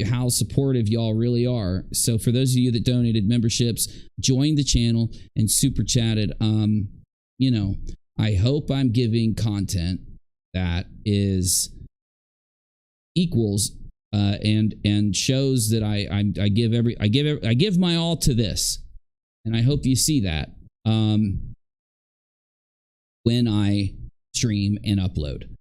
how supportive y'all really are. So for those of you that donated memberships, joined the channel, and super chatted, you know, I hope I'm giving content that is equals and shows that I give my all to this, and I hope you see that when I stream and upload.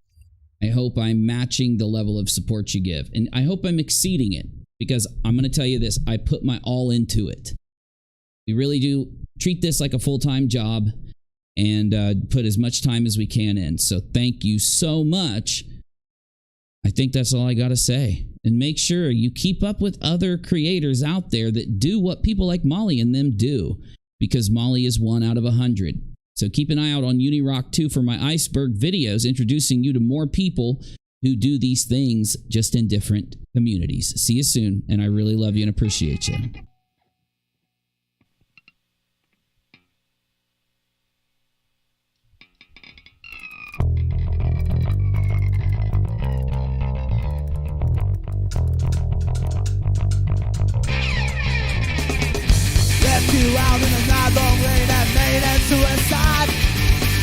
I hope I'm matching the level of support you give, and I hope I'm exceeding it, because I'm going to tell you this, I put my all into it. We really do treat this like a full-time job and put as much time as we can in. So thank you so much. I think that's all I got to say. And make sure you keep up with other creators out there that do what people like Molly and them do, because Molly is 1 out of 100. So keep an eye out on UNIROCH2 for my iceberg videos, introducing you to more people who do these things just in different communities. See you soon, and I really love you and appreciate you. Left you out in the night, long rain and made it suicide.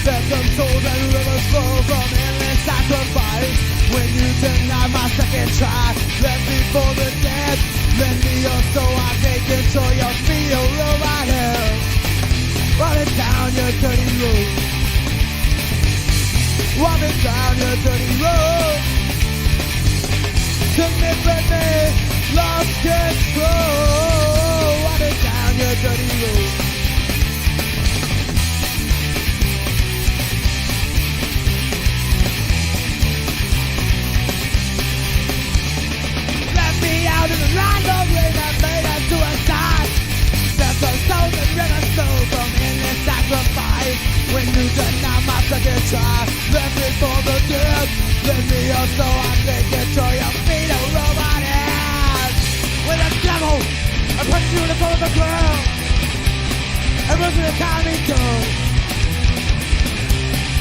Set some souls and rivers flow from endless sacrifice. When you deny my second try, left me for the dead. Lend me your soul, I take control. Your feet will roll right here, running down your dirty road. Running down your dirty road. Commit me, lost control. Running down your dirty road. Left me out in the land of rain that made us suicide. Steps on stones and rivers flow from endless sacrifice. When you deny my second try, left me for the dead. Lend me your soul, I take control. Your feet are robot hands. With the devil, I put you in the front of the ground. And most of the time he goes.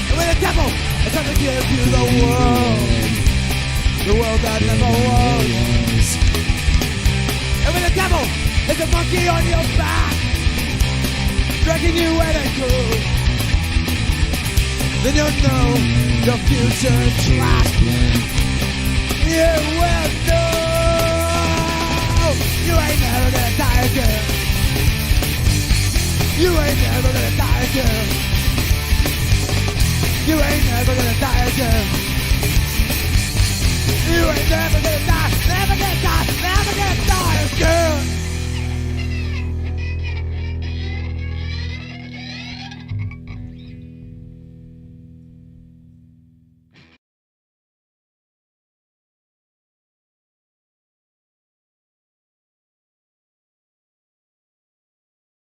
And with the devil, I try to give you the world that never was. And with the devil, there's a monkey on your back, dragging you where they go. Then you'll know your future track. You will know you ain't never gonna die again. You ain't never gonna die again. You ain't never gonna die again.